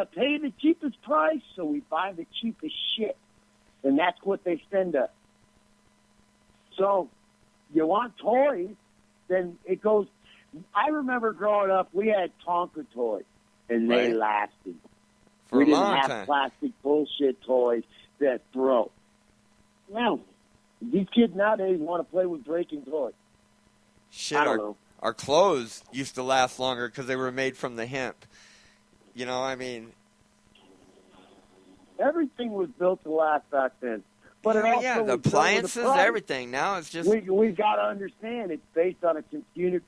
pay the cheapest price, so we buy the cheapest shit. And that's what they send us. So, you want toys, then it goes. I remember growing up, we had Tonka toys, and they lasted. For we a long didn't have time. plastic bullshit toys that broke. Now, these kids nowadays want to play with breaking toys. Shit, I don't know. Our clothes used to last longer because they were made from the hemp. You know, I mean... Everything was built to last back then. But it also the was appliances, built with a price. everything. Now it's just... We've got to understand it's based on a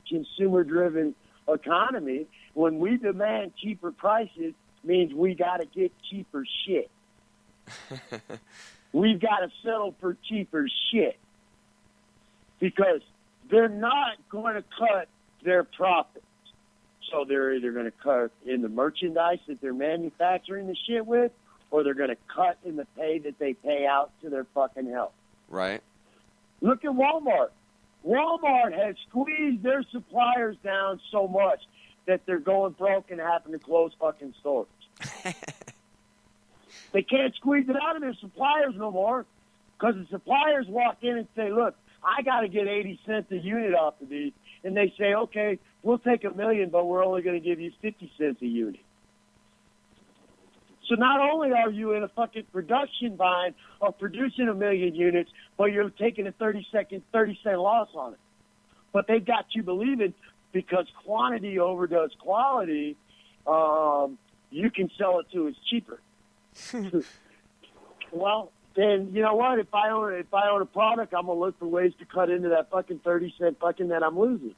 consumer-driven economy. When we demand cheaper prices, means we got to get cheaper shit. We've got to settle for cheaper shit because they're not going to cut their profits. So they're either going to cut in the merchandise that they're manufacturing the shit with, or they're going to cut in the pay that they pay out to their fucking help. Right. Look at Walmart. Walmart has squeezed their suppliers down so much that they're going broke and having to close fucking stores. They can't squeeze it out of their suppliers no more because the suppliers walk in and say, look, I got to get 80 cents a unit off of these. And they say, okay, we'll take $1 million, but we're only going to give you 50 cents a unit. So not only are you in a fucking production bind of producing 1 million units, but you're taking a 30-cent loss on it. But they got you believing because quantity overdoes quality, you can sell it to us cheaper. Well, then you know what? If I own a product, I'm gonna look for ways to cut into that fucking 30-cent fucking that I'm losing.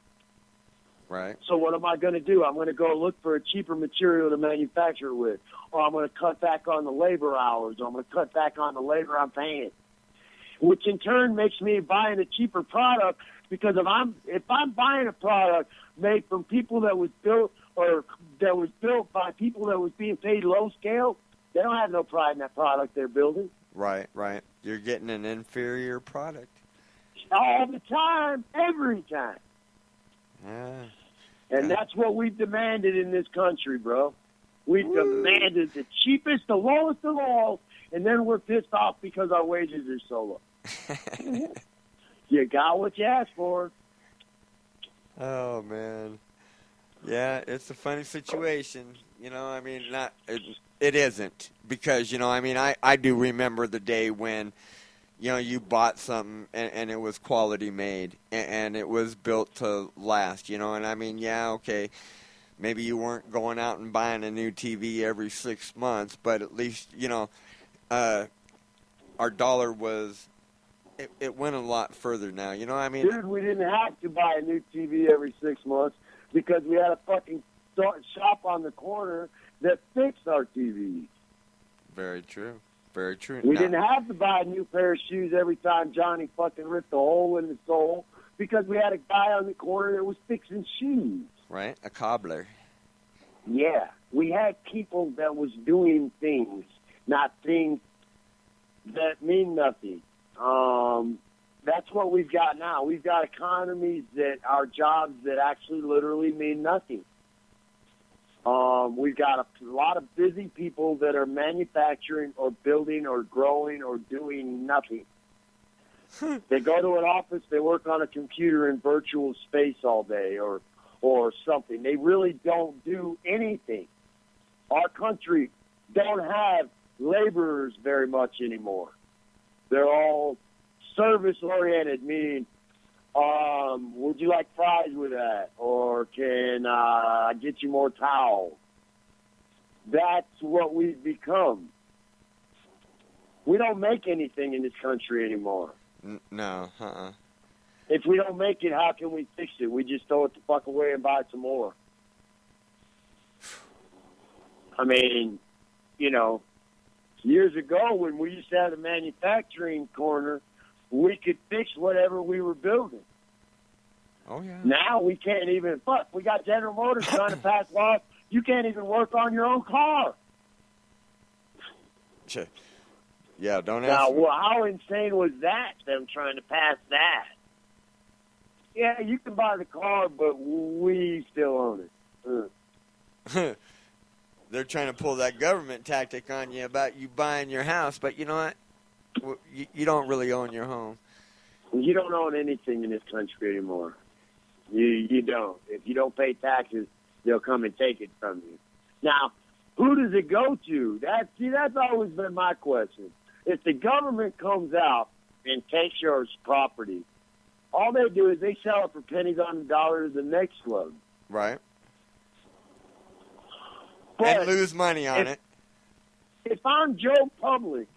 Right. So what am I going to do? I'm going to go look for a cheaper material to manufacture it with, or I'm going to cut back on the labor hours, or I'm going to cut back on the labor I'm paying, which in turn makes me buying a cheaper product because if I'm buying a product made from people that was built by people that was being paid low scale, they don't have no pride in that product they're building. Right. You're getting an inferior product. All the time, every time. Yeah. And that's what we've demanded in this country, bro. We've demanded the cheapest, the lowest of all, and then we're pissed off because our wages are so low. You got what you asked for. Oh, man. Yeah, it's a funny situation. You know, I mean, it isn't. Because, you know, I mean, I do remember the day when, you know, you bought something and it was quality made and it was built to last, you know. And, I mean, yeah, okay, maybe you weren't going out and buying a new TV every 6 months, but at least, you know, our dollar was... It went a lot further now, you know what I mean? Dude, we didn't have to buy a new TV every 6 months because we had a fucking shop on the corner that fixed our TVs. Very true. Very true. We didn't have to buy a new pair of shoes every time Johnny fucking ripped a hole in the sole because we had a guy on the corner that was fixing shoes. Right, a cobbler. Yeah, we had people that was doing things, not things that mean nothing. That's what we've got now. We've got economies that are jobs that actually literally mean nothing. We've got a lot of busy people that are manufacturing or building or growing or doing nothing. They go to an office, they work on a computer in virtual space all day or something. They really don't do anything. Our country don't have laborers very much anymore. They're all service-oriented, meaning, would you like fries with that? Or can I get you more towels? That's what we've become. We don't make anything in this country anymore. No, If we don't make it, how can we fix it? We just throw it the fuck away and buy some more. I mean, years ago when we used to have a manufacturing corner, we could fix whatever we were building. Oh, yeah. Now we can't even, we got General Motors trying to pass laws. You can't even work on your own car. Yeah, don't Now, ask me. well, how insane was that, them trying to pass that? Yeah, you can buy the car, but we still own it. They're trying to pull that government tactic on you about you buying your house, but you know what? You don't really own your home. You don't own anything in this country anymore. You don't. If you don't pay taxes, they'll come and take it from you. Now, who does it go to? That's always been my question. If the government comes out and takes your property, all they do is they sell it for pennies on the dollar to the next club. Right. But and lose money on it. If I'm Joe Public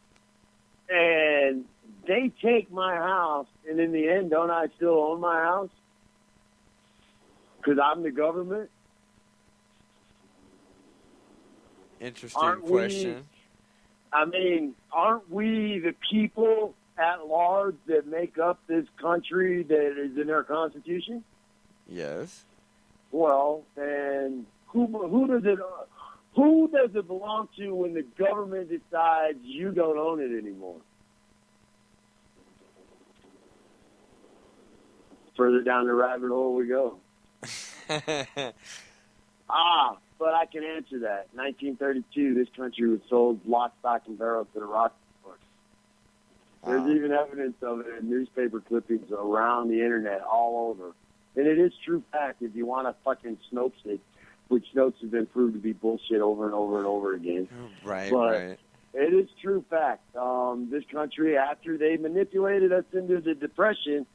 and they take my house, and in the end, don't I still own my house? Because I'm the government? Interesting question. Aren't we the people at large that make up this country that is in our Constitution? Yes. Well, then who does it belong to when the government decides you don't own it anymore? Further down the rabbit hole we go. But I can answer that. 1932, this country was sold lock, stock, and barrel to the Rockefellers. There's even evidence of it in newspaper clippings around the internet, all over. And it is true fact. If you want to fucking Snopes it, which Snopes has been proved to be bullshit over and over and over again. Right, but right. It is true fact. This country, after they manipulated us into the Depression,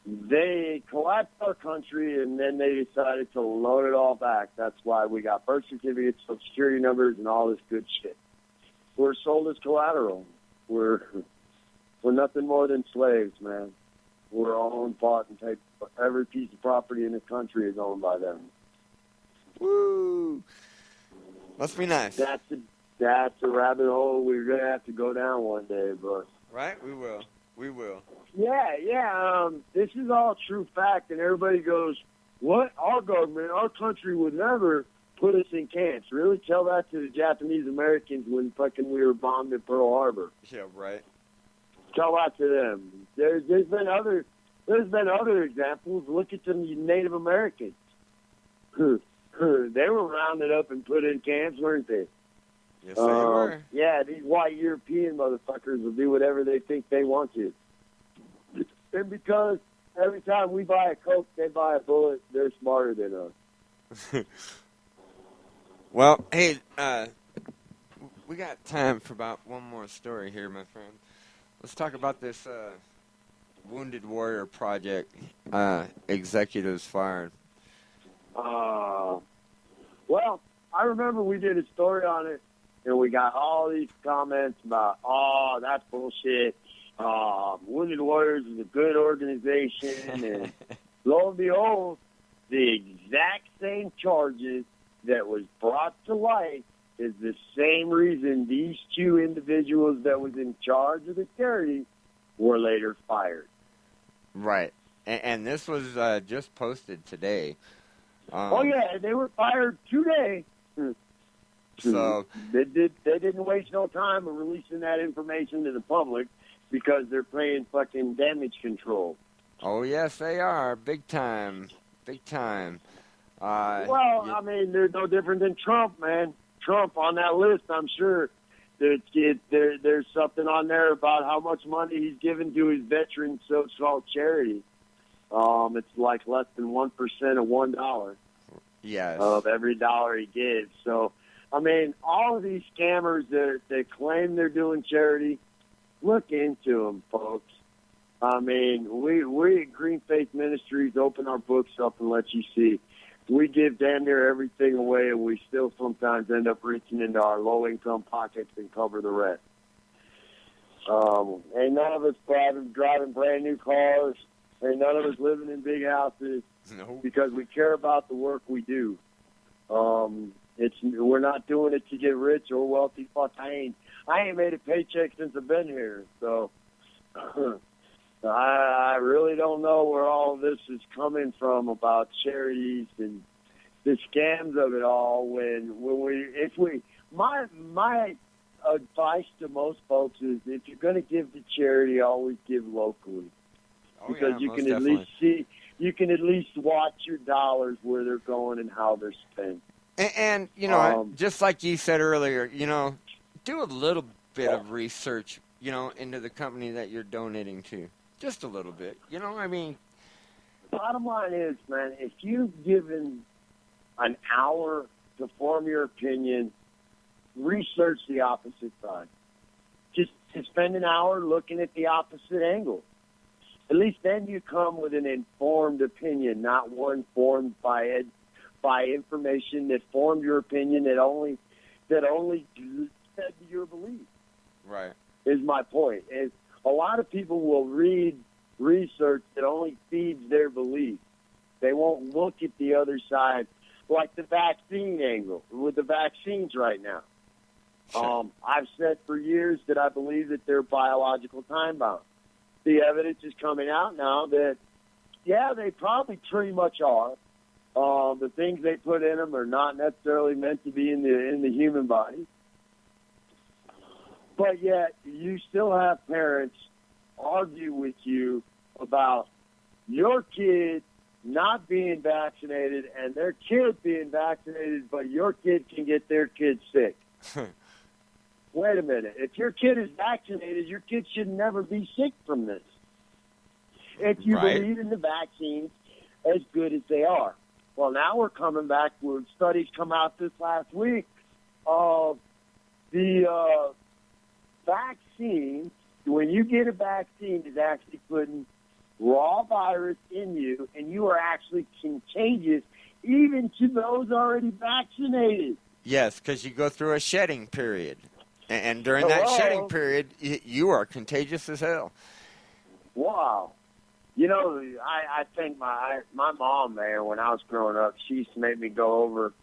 they collapsed our country, and then they decided to load it all back. That's why we got birth certificates, social security numbers, and all this good shit. We're sold as collateral. We're nothing more than slaves, man. We're all owned, bought, and paid. Every piece of property in this country is owned by them. Woo! Must be nice. That's a rabbit hole we're going to have to go down one day, but... Right? We will. We will. Yeah. This is all true fact, and everybody goes, what? Our government, our country would never put us in camps. Really? Tell that to the Japanese Americans when fucking we were bombed at Pearl Harbor. Yeah, right. Tell that to them. There's been other examples. Look at the Native Americans. They were rounded up and put in camps, weren't they? Yes, they were. Yeah, these white European motherfuckers will do whatever they think they want to. And because every time we buy a Coke, they buy a bullet, they're smarter than us. Well, hey, we got time for about one more story here, my friend. Let's talk about this Wounded Warrior Project executives fired. Well, I remember we did a story on it, and we got all these comments about, that's bullshit. Wounded Warriors is a good organization, and lo and behold, the exact same charges that was brought to light is the same reason these two individuals that was in charge of the charity were later fired. Right. And this was just posted today. They were fired today. So they didn't waste no time in releasing that information to the public because they're playing fucking damage control. Oh, yes, they are. Big time. Big time. They're no different than Trump, man. Trump on that list, I'm sure there's something on there about how much money he's given to his veteran so-called charity. It's like less than 1% of $1. Yes. Of every dollar he gives. So, all of these scammers that claim they're doing charity, look into them, folks. I mean, we at Green Faith Ministries open our books up and let you see. We give damn near everything away, and we still sometimes end up reaching into our low-income pockets and cover the rest. Ain't none of us driving brand new cars. Ain't none of us living in big houses. No. Because we care about the work we do. We're not doing it to get rich or wealthy. Fuck, I ain't made a paycheck since I've been here. So I really don't know where all of this is coming from about charities and the scams of it all. My advice to most folks is, if you're going to give to charity, always give locally, because yeah, you most can at definitely. least see, you can at least watch your dollars where they're going and how they're spent. And you know, just like you said earlier, you know, do a little bit of research, you know, into the company that you're donating to. Just a little bit. You know, I mean, Bottom line is, man, if you've given an hour to form your opinion, research the opposite side. Just spend an hour looking at the opposite angle. At least then you come with an informed opinion, not one formed by information that formed your opinion that only said to your belief. right. Is my point. Is a lot of people will read research that only feeds their belief. They won't look at the other side, like the vaccine angle with the vaccines right now. Sure. I've said for years that I believe that they're biological time-bound. The evidence is coming out now that, yeah, they probably pretty much are. The things they put in them are not necessarily meant to be in the human body. But yet, you still have parents argue with you about your kid not being vaccinated and their kid being vaccinated, but your kid can get their kid sick. Wait a minute. If your kid is vaccinated, your kid should never be sick from this. If you Right. believe in the vaccines as good as they are. Well, now we're coming back with studies come out this last week of the vaccine. When you get a vaccine, is actually putting raw virus in you, and you are actually contagious even to those already vaccinated. Yes, because you go through a shedding period. And during that Hello? shedding period, you are contagious as hell. Wow. You know, I think my mom, man, when I was growing up, she used to make me go over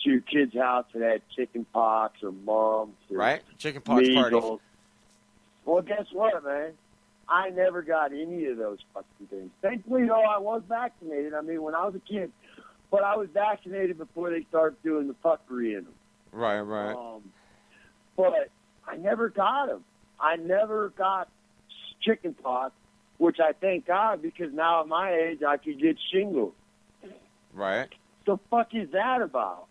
to a kid's house that had chicken pox or mumps or Right? Chicken pox parties. measles. Well, guess what, man? I never got any of those fucking things. Thankfully, though, I was vaccinated. I mean, when I was a kid. But I was vaccinated before they started doing the fuckery in them. Right. But I never got them. I never got chicken pox, which I thank God, because now at my age I could get shingles. Right. The fuck is that about?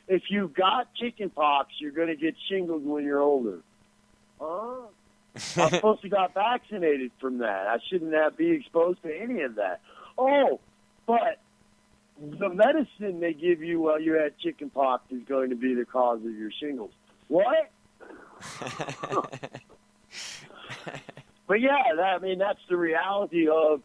If you got chicken pox, you're going to get shingles when you're older. Huh? I'm supposed to got vaccinated from that. I shouldn't have be exposed to any of that. Oh, but the medicine they give you while you had chicken pox is going to be the cause of your shingles. What? But yeah, that's the reality of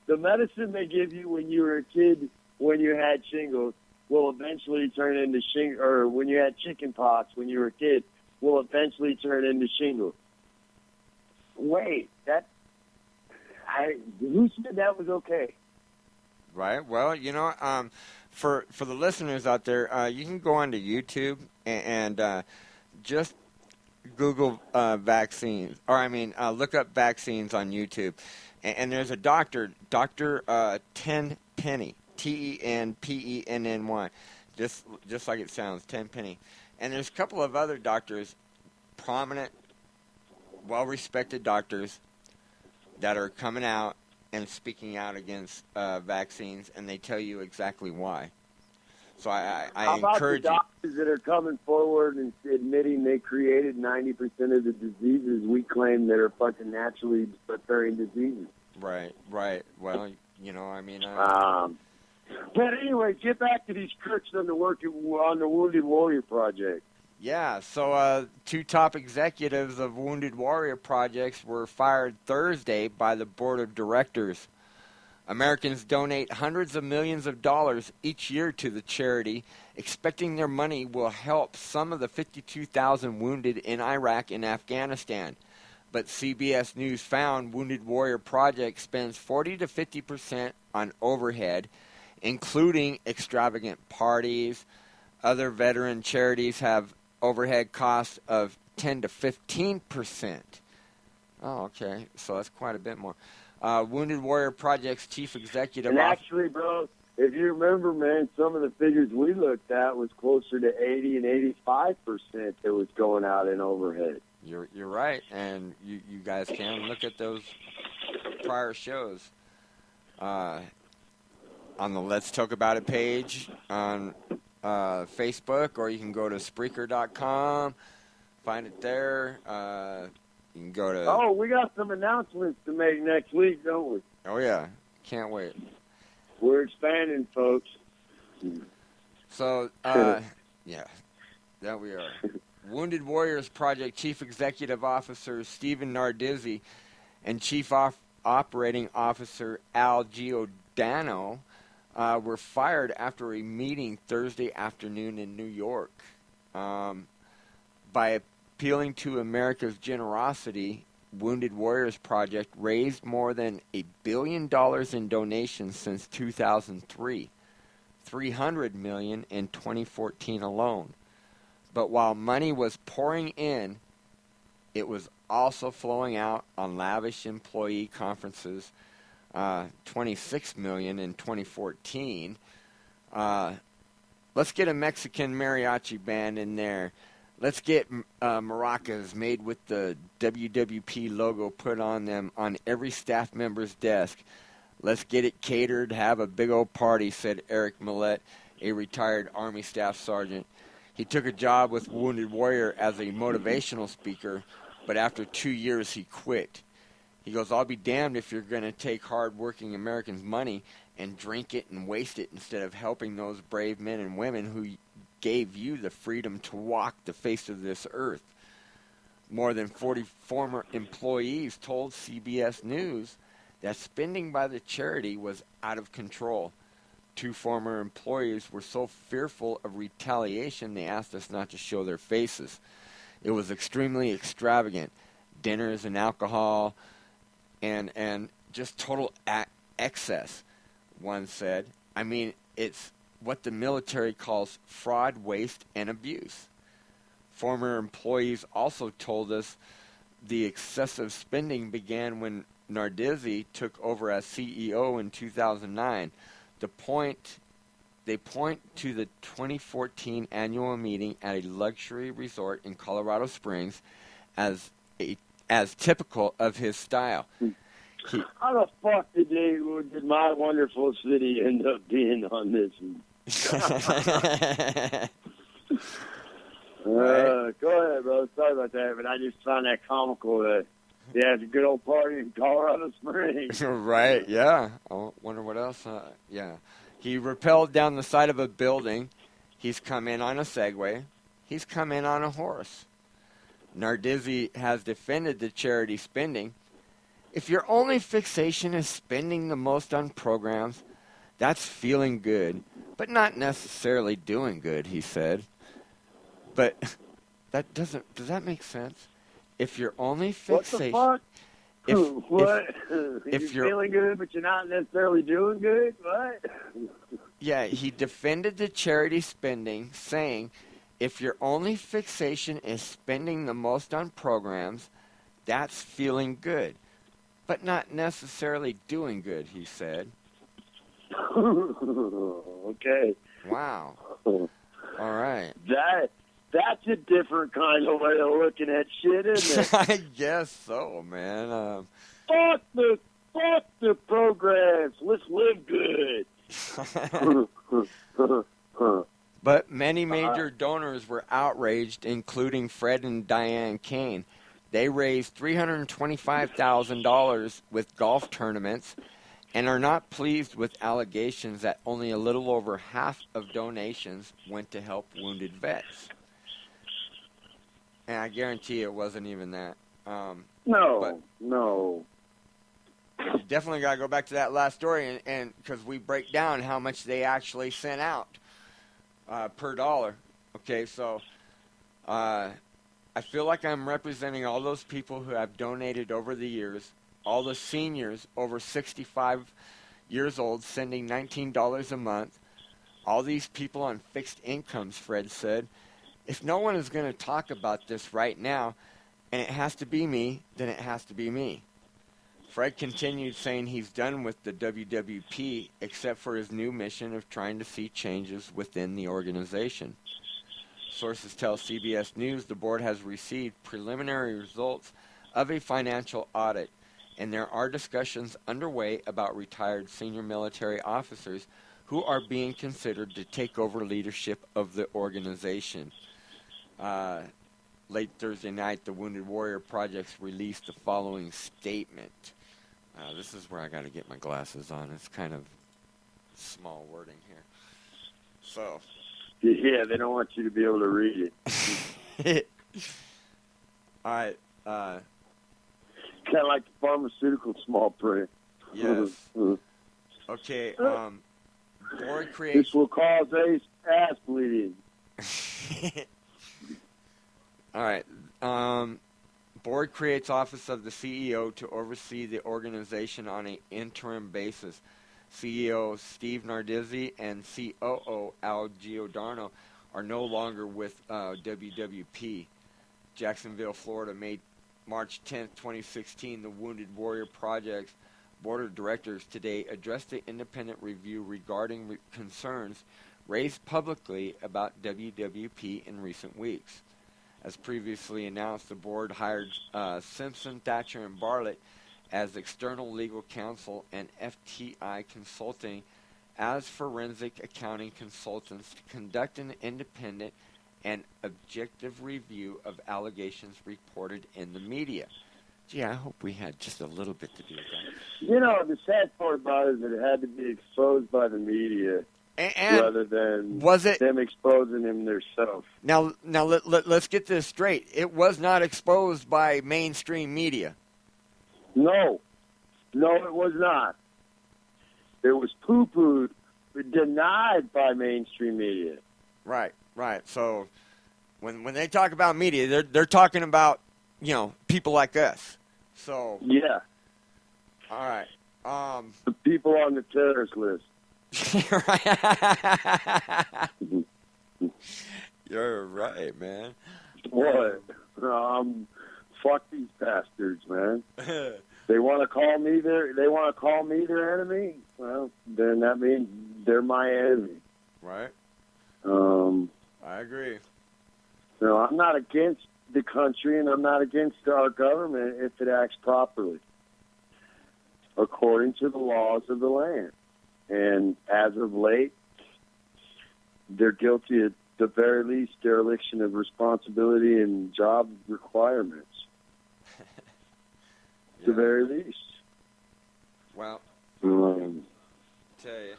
the medicine they give you when you were a kid, when you had shingles, will eventually turn into or when you had chicken pox when you were a kid, will eventually turn into shingles. Wait, who said that was okay? Right. Well, you know, for the listeners out there, you can go onto YouTube and just Google vaccines, look up vaccines on YouTube, and there's a Dr. Tenpenny, Tenpenny, just like it sounds, Tenpenny, and there's a couple of other doctors, prominent, well-respected doctors, that are coming out and speaking out against vaccines, and they tell you exactly why. So I How about encourage the doctors that are coming forward and admitting they created 90% of the diseases we claim that are fucking naturally occurring diseases? you. Right. Well, you know, I mean... But anyway, get back to these crooks on the Wounded Warrior Project. Yeah, so two top executives of Wounded Warrior Projects were fired Thursday by the board of directors. Americans donate hundreds of millions of dollars each year to the charity, expecting their money will help some of the 52,000 wounded in Iraq and Afghanistan. But CBS News found Wounded Warrior Project spends 40 to 50% on overhead, including extravagant parties. Other veteran charities have overhead costs of 10 to 15%. Oh, okay. So that's quite a bit more. Wounded Warrior Project's chief executive And actually, bro, if you remember, man, some of the figures we looked at was closer to 80 and 85% that was going out in overhead. You're right, and you guys can look at those prior shows on the Let's Talk About It page on Facebook, or you can go to Spreaker.com, find it there. You can go to... Oh, we got some announcements to make next week, don't we? Oh, yeah. Can't wait. We're expanding, folks. So, yeah, that we are. Wounded Warriors Project Chief Executive Officer Stephen Nardizzi and Chief Operating Officer Al Giordano were fired after a meeting Thursday afternoon in New York. By appealing to America's generosity, Wounded Warriors Project raised more than $1 billion in donations since 2003, $300 million in 2014 alone. But while money was pouring in, it was also flowing out on lavish employee conferences, $26 million in 2014. Let's get a Mexican mariachi band in there. Let's get maracas made with the WWP logo put on them on every staff member's desk. Let's get it catered, have a big old party, said Eric Millette, a retired Army Staff Sergeant. He took a job with Wounded Warrior as a motivational speaker, but after 2 years he quit. He goes, I'll be damned if you're going to take hard-working Americans' money and drink it and waste it instead of helping those brave men and women who gave you the freedom to walk the face of this earth. More than 40 former employees told CBS News that spending by the charity was out of control. 2 former employees were so fearful of retaliation they asked us not to show their faces. It was extremely extravagant. Dinners and alcohol and just total excess, one said. I mean, it's what the military calls fraud, waste, and abuse. Former employees also told us the excessive spending began when Nardizzi took over as CEO in 2009. They point to the 2014 annual meeting at a luxury resort in Colorado Springs as typical of his style. How the fuck did my wonderful city end up being on this? Go ahead, bro. Sorry about that, but I just found that comical that they had a good old party in Colorado Springs. Right, yeah. I wonder what else. Yeah. He rappelled down the side of a building. He's come in on a Segway. He's come in on a horse. Nardizzi has defended the charity spending. If your only fixation is spending the most on programs, that's feeling good, but not necessarily doing good, he said. But does that make sense? If your only fixation... What the fuck? What? If you're feeling good, but you're not necessarily doing good? What? Yeah, he defended the charity spending, saying, if your only fixation is spending the most on programs, that's feeling good, but not necessarily doing good, he said. Okay. Wow. All right. That's a different kind of way of looking at shit, isn't it? I guess so, man. Fuck the programs. Let's live good. But many major donors were outraged, including Fred and Diane Kane. They raised $325,000 with golf tournaments and are not pleased with allegations that only a little over half of donations went to help wounded vets. And I guarantee it wasn't even that. No. You definitely got to go back to that last story, and because we break down how much they actually sent out per dollar. Okay, so I feel like I'm representing all those people who have donated over the years, all the seniors over 65 years old sending $19 a month, all these people on fixed incomes, Fred said. If no one is going to talk about this right now, and it has to be me, then it has to be me. Fred continued saying he's done with the WWP except for his new mission of trying to see changes within the organization. Sources tell CBS News the board has received preliminary results of a financial audit, and there are discussions underway about retired senior military officers who are being considered to take over leadership of the organization. Late Thursday night, the Wounded Warrior Projects released the following statement. This is where I got to get my glasses on. It's kind of small wording here. So. Yeah, they don't want you to be able to read it. All right. Kind of like the pharmaceutical small print. Yes. Okay. Board creates. This will cause ass bleeding. All right. Board creates office of the CEO to oversee the organization on an interim basis. CEO Steve Nardizzi and COO Al Giordano are no longer with WWP. Jacksonville, Florida, March 10, 2016, the Wounded Warrior Project's Board of Directors today addressed the independent review regarding concerns raised publicly about WWP in recent weeks. As previously announced, the board hired Simpson, Thatcher, and Bartlett as external legal counsel and FTI Consulting as forensic accounting consultants to conduct an independent and objective review of allegations reported in the media. Gee, I hope we had just a little bit to do with that. You know, the sad part about it is that it had to be exposed by the media and rather than them exposing him themselves. Now let's get this straight. It was not exposed by mainstream media. No, it was not. It was poo-pooed, denied by mainstream media. Right. So when they talk about media, they're talking about, people like us. So yeah. All right. The people on the terrorist list. You're right, man. What? Fuck these bastards, man. They want to call me their enemy. Well, then that means they're my enemy. Right. I agree. So I'm not against the country, and I'm not against our government if it acts properly, according to the laws of the land. And as of late, they're guilty at the very least dereliction of responsibility and job requirements. At the very least. Well, tell you,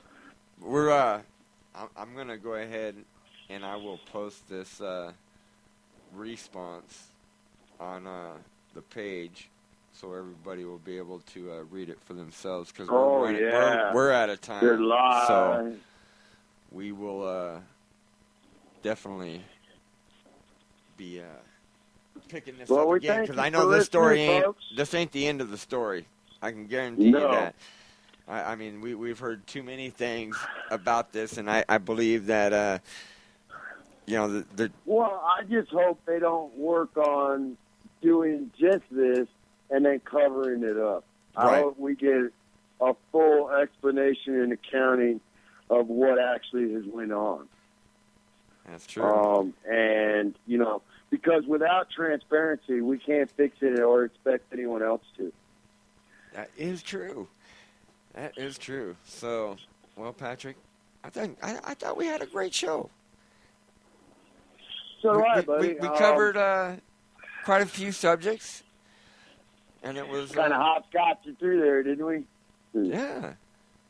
we're I'm gonna go ahead and I will post this response on the page, so everybody will be able to read it for themselves. Because we're out of time. They're live. So we will definitely be picking this up again, because I know this ain't the end of the story. I can guarantee you that. I mean, we've heard too many things about this, and I believe that Well, I just hope they don't work on doing just this and then covering it up. Right. I hope we get a full explanation and accounting of what actually has went on. That's true. And, because without transparency, we can't fix it or expect anyone else to. That is true. So, well, Patrick, I thought we had a great show. So do I, buddy. We covered quite a few subjects, and it was kind of hopscotched through there, didn't we? Yeah.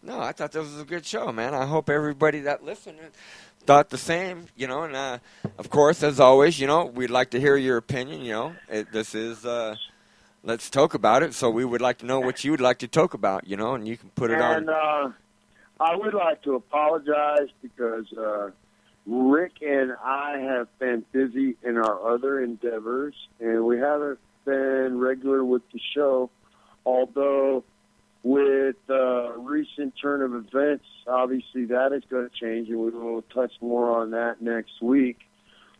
No, I thought this was a good show, man. I hope everybody that listened thought the same, and of course, as always, we'd like to hear your opinion, this is, let's talk about it, so we would like to know what you would like to talk about, and you can put it on. And I would like to apologize because Rick and I have been busy in our other endeavors, and we haven't been regular with the show, although with recent turn of events, obviously that is going to change, and we will touch more on that next week.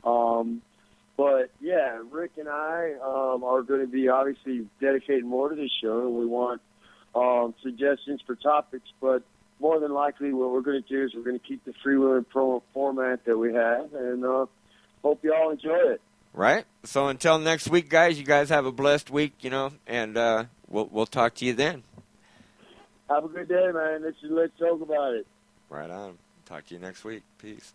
But, yeah, Rick and I are going to be obviously dedicating more to this show, and we want suggestions for topics, but more than likely what we're going to do is we're going to keep the freewheeling promo format that we have, and hope you all enjoy it. Right? So until next week, guys, you guys have a blessed week, and we'll talk to you then. Have a good day, man. Let's talk about it. Right on. Talk to you next week. Peace.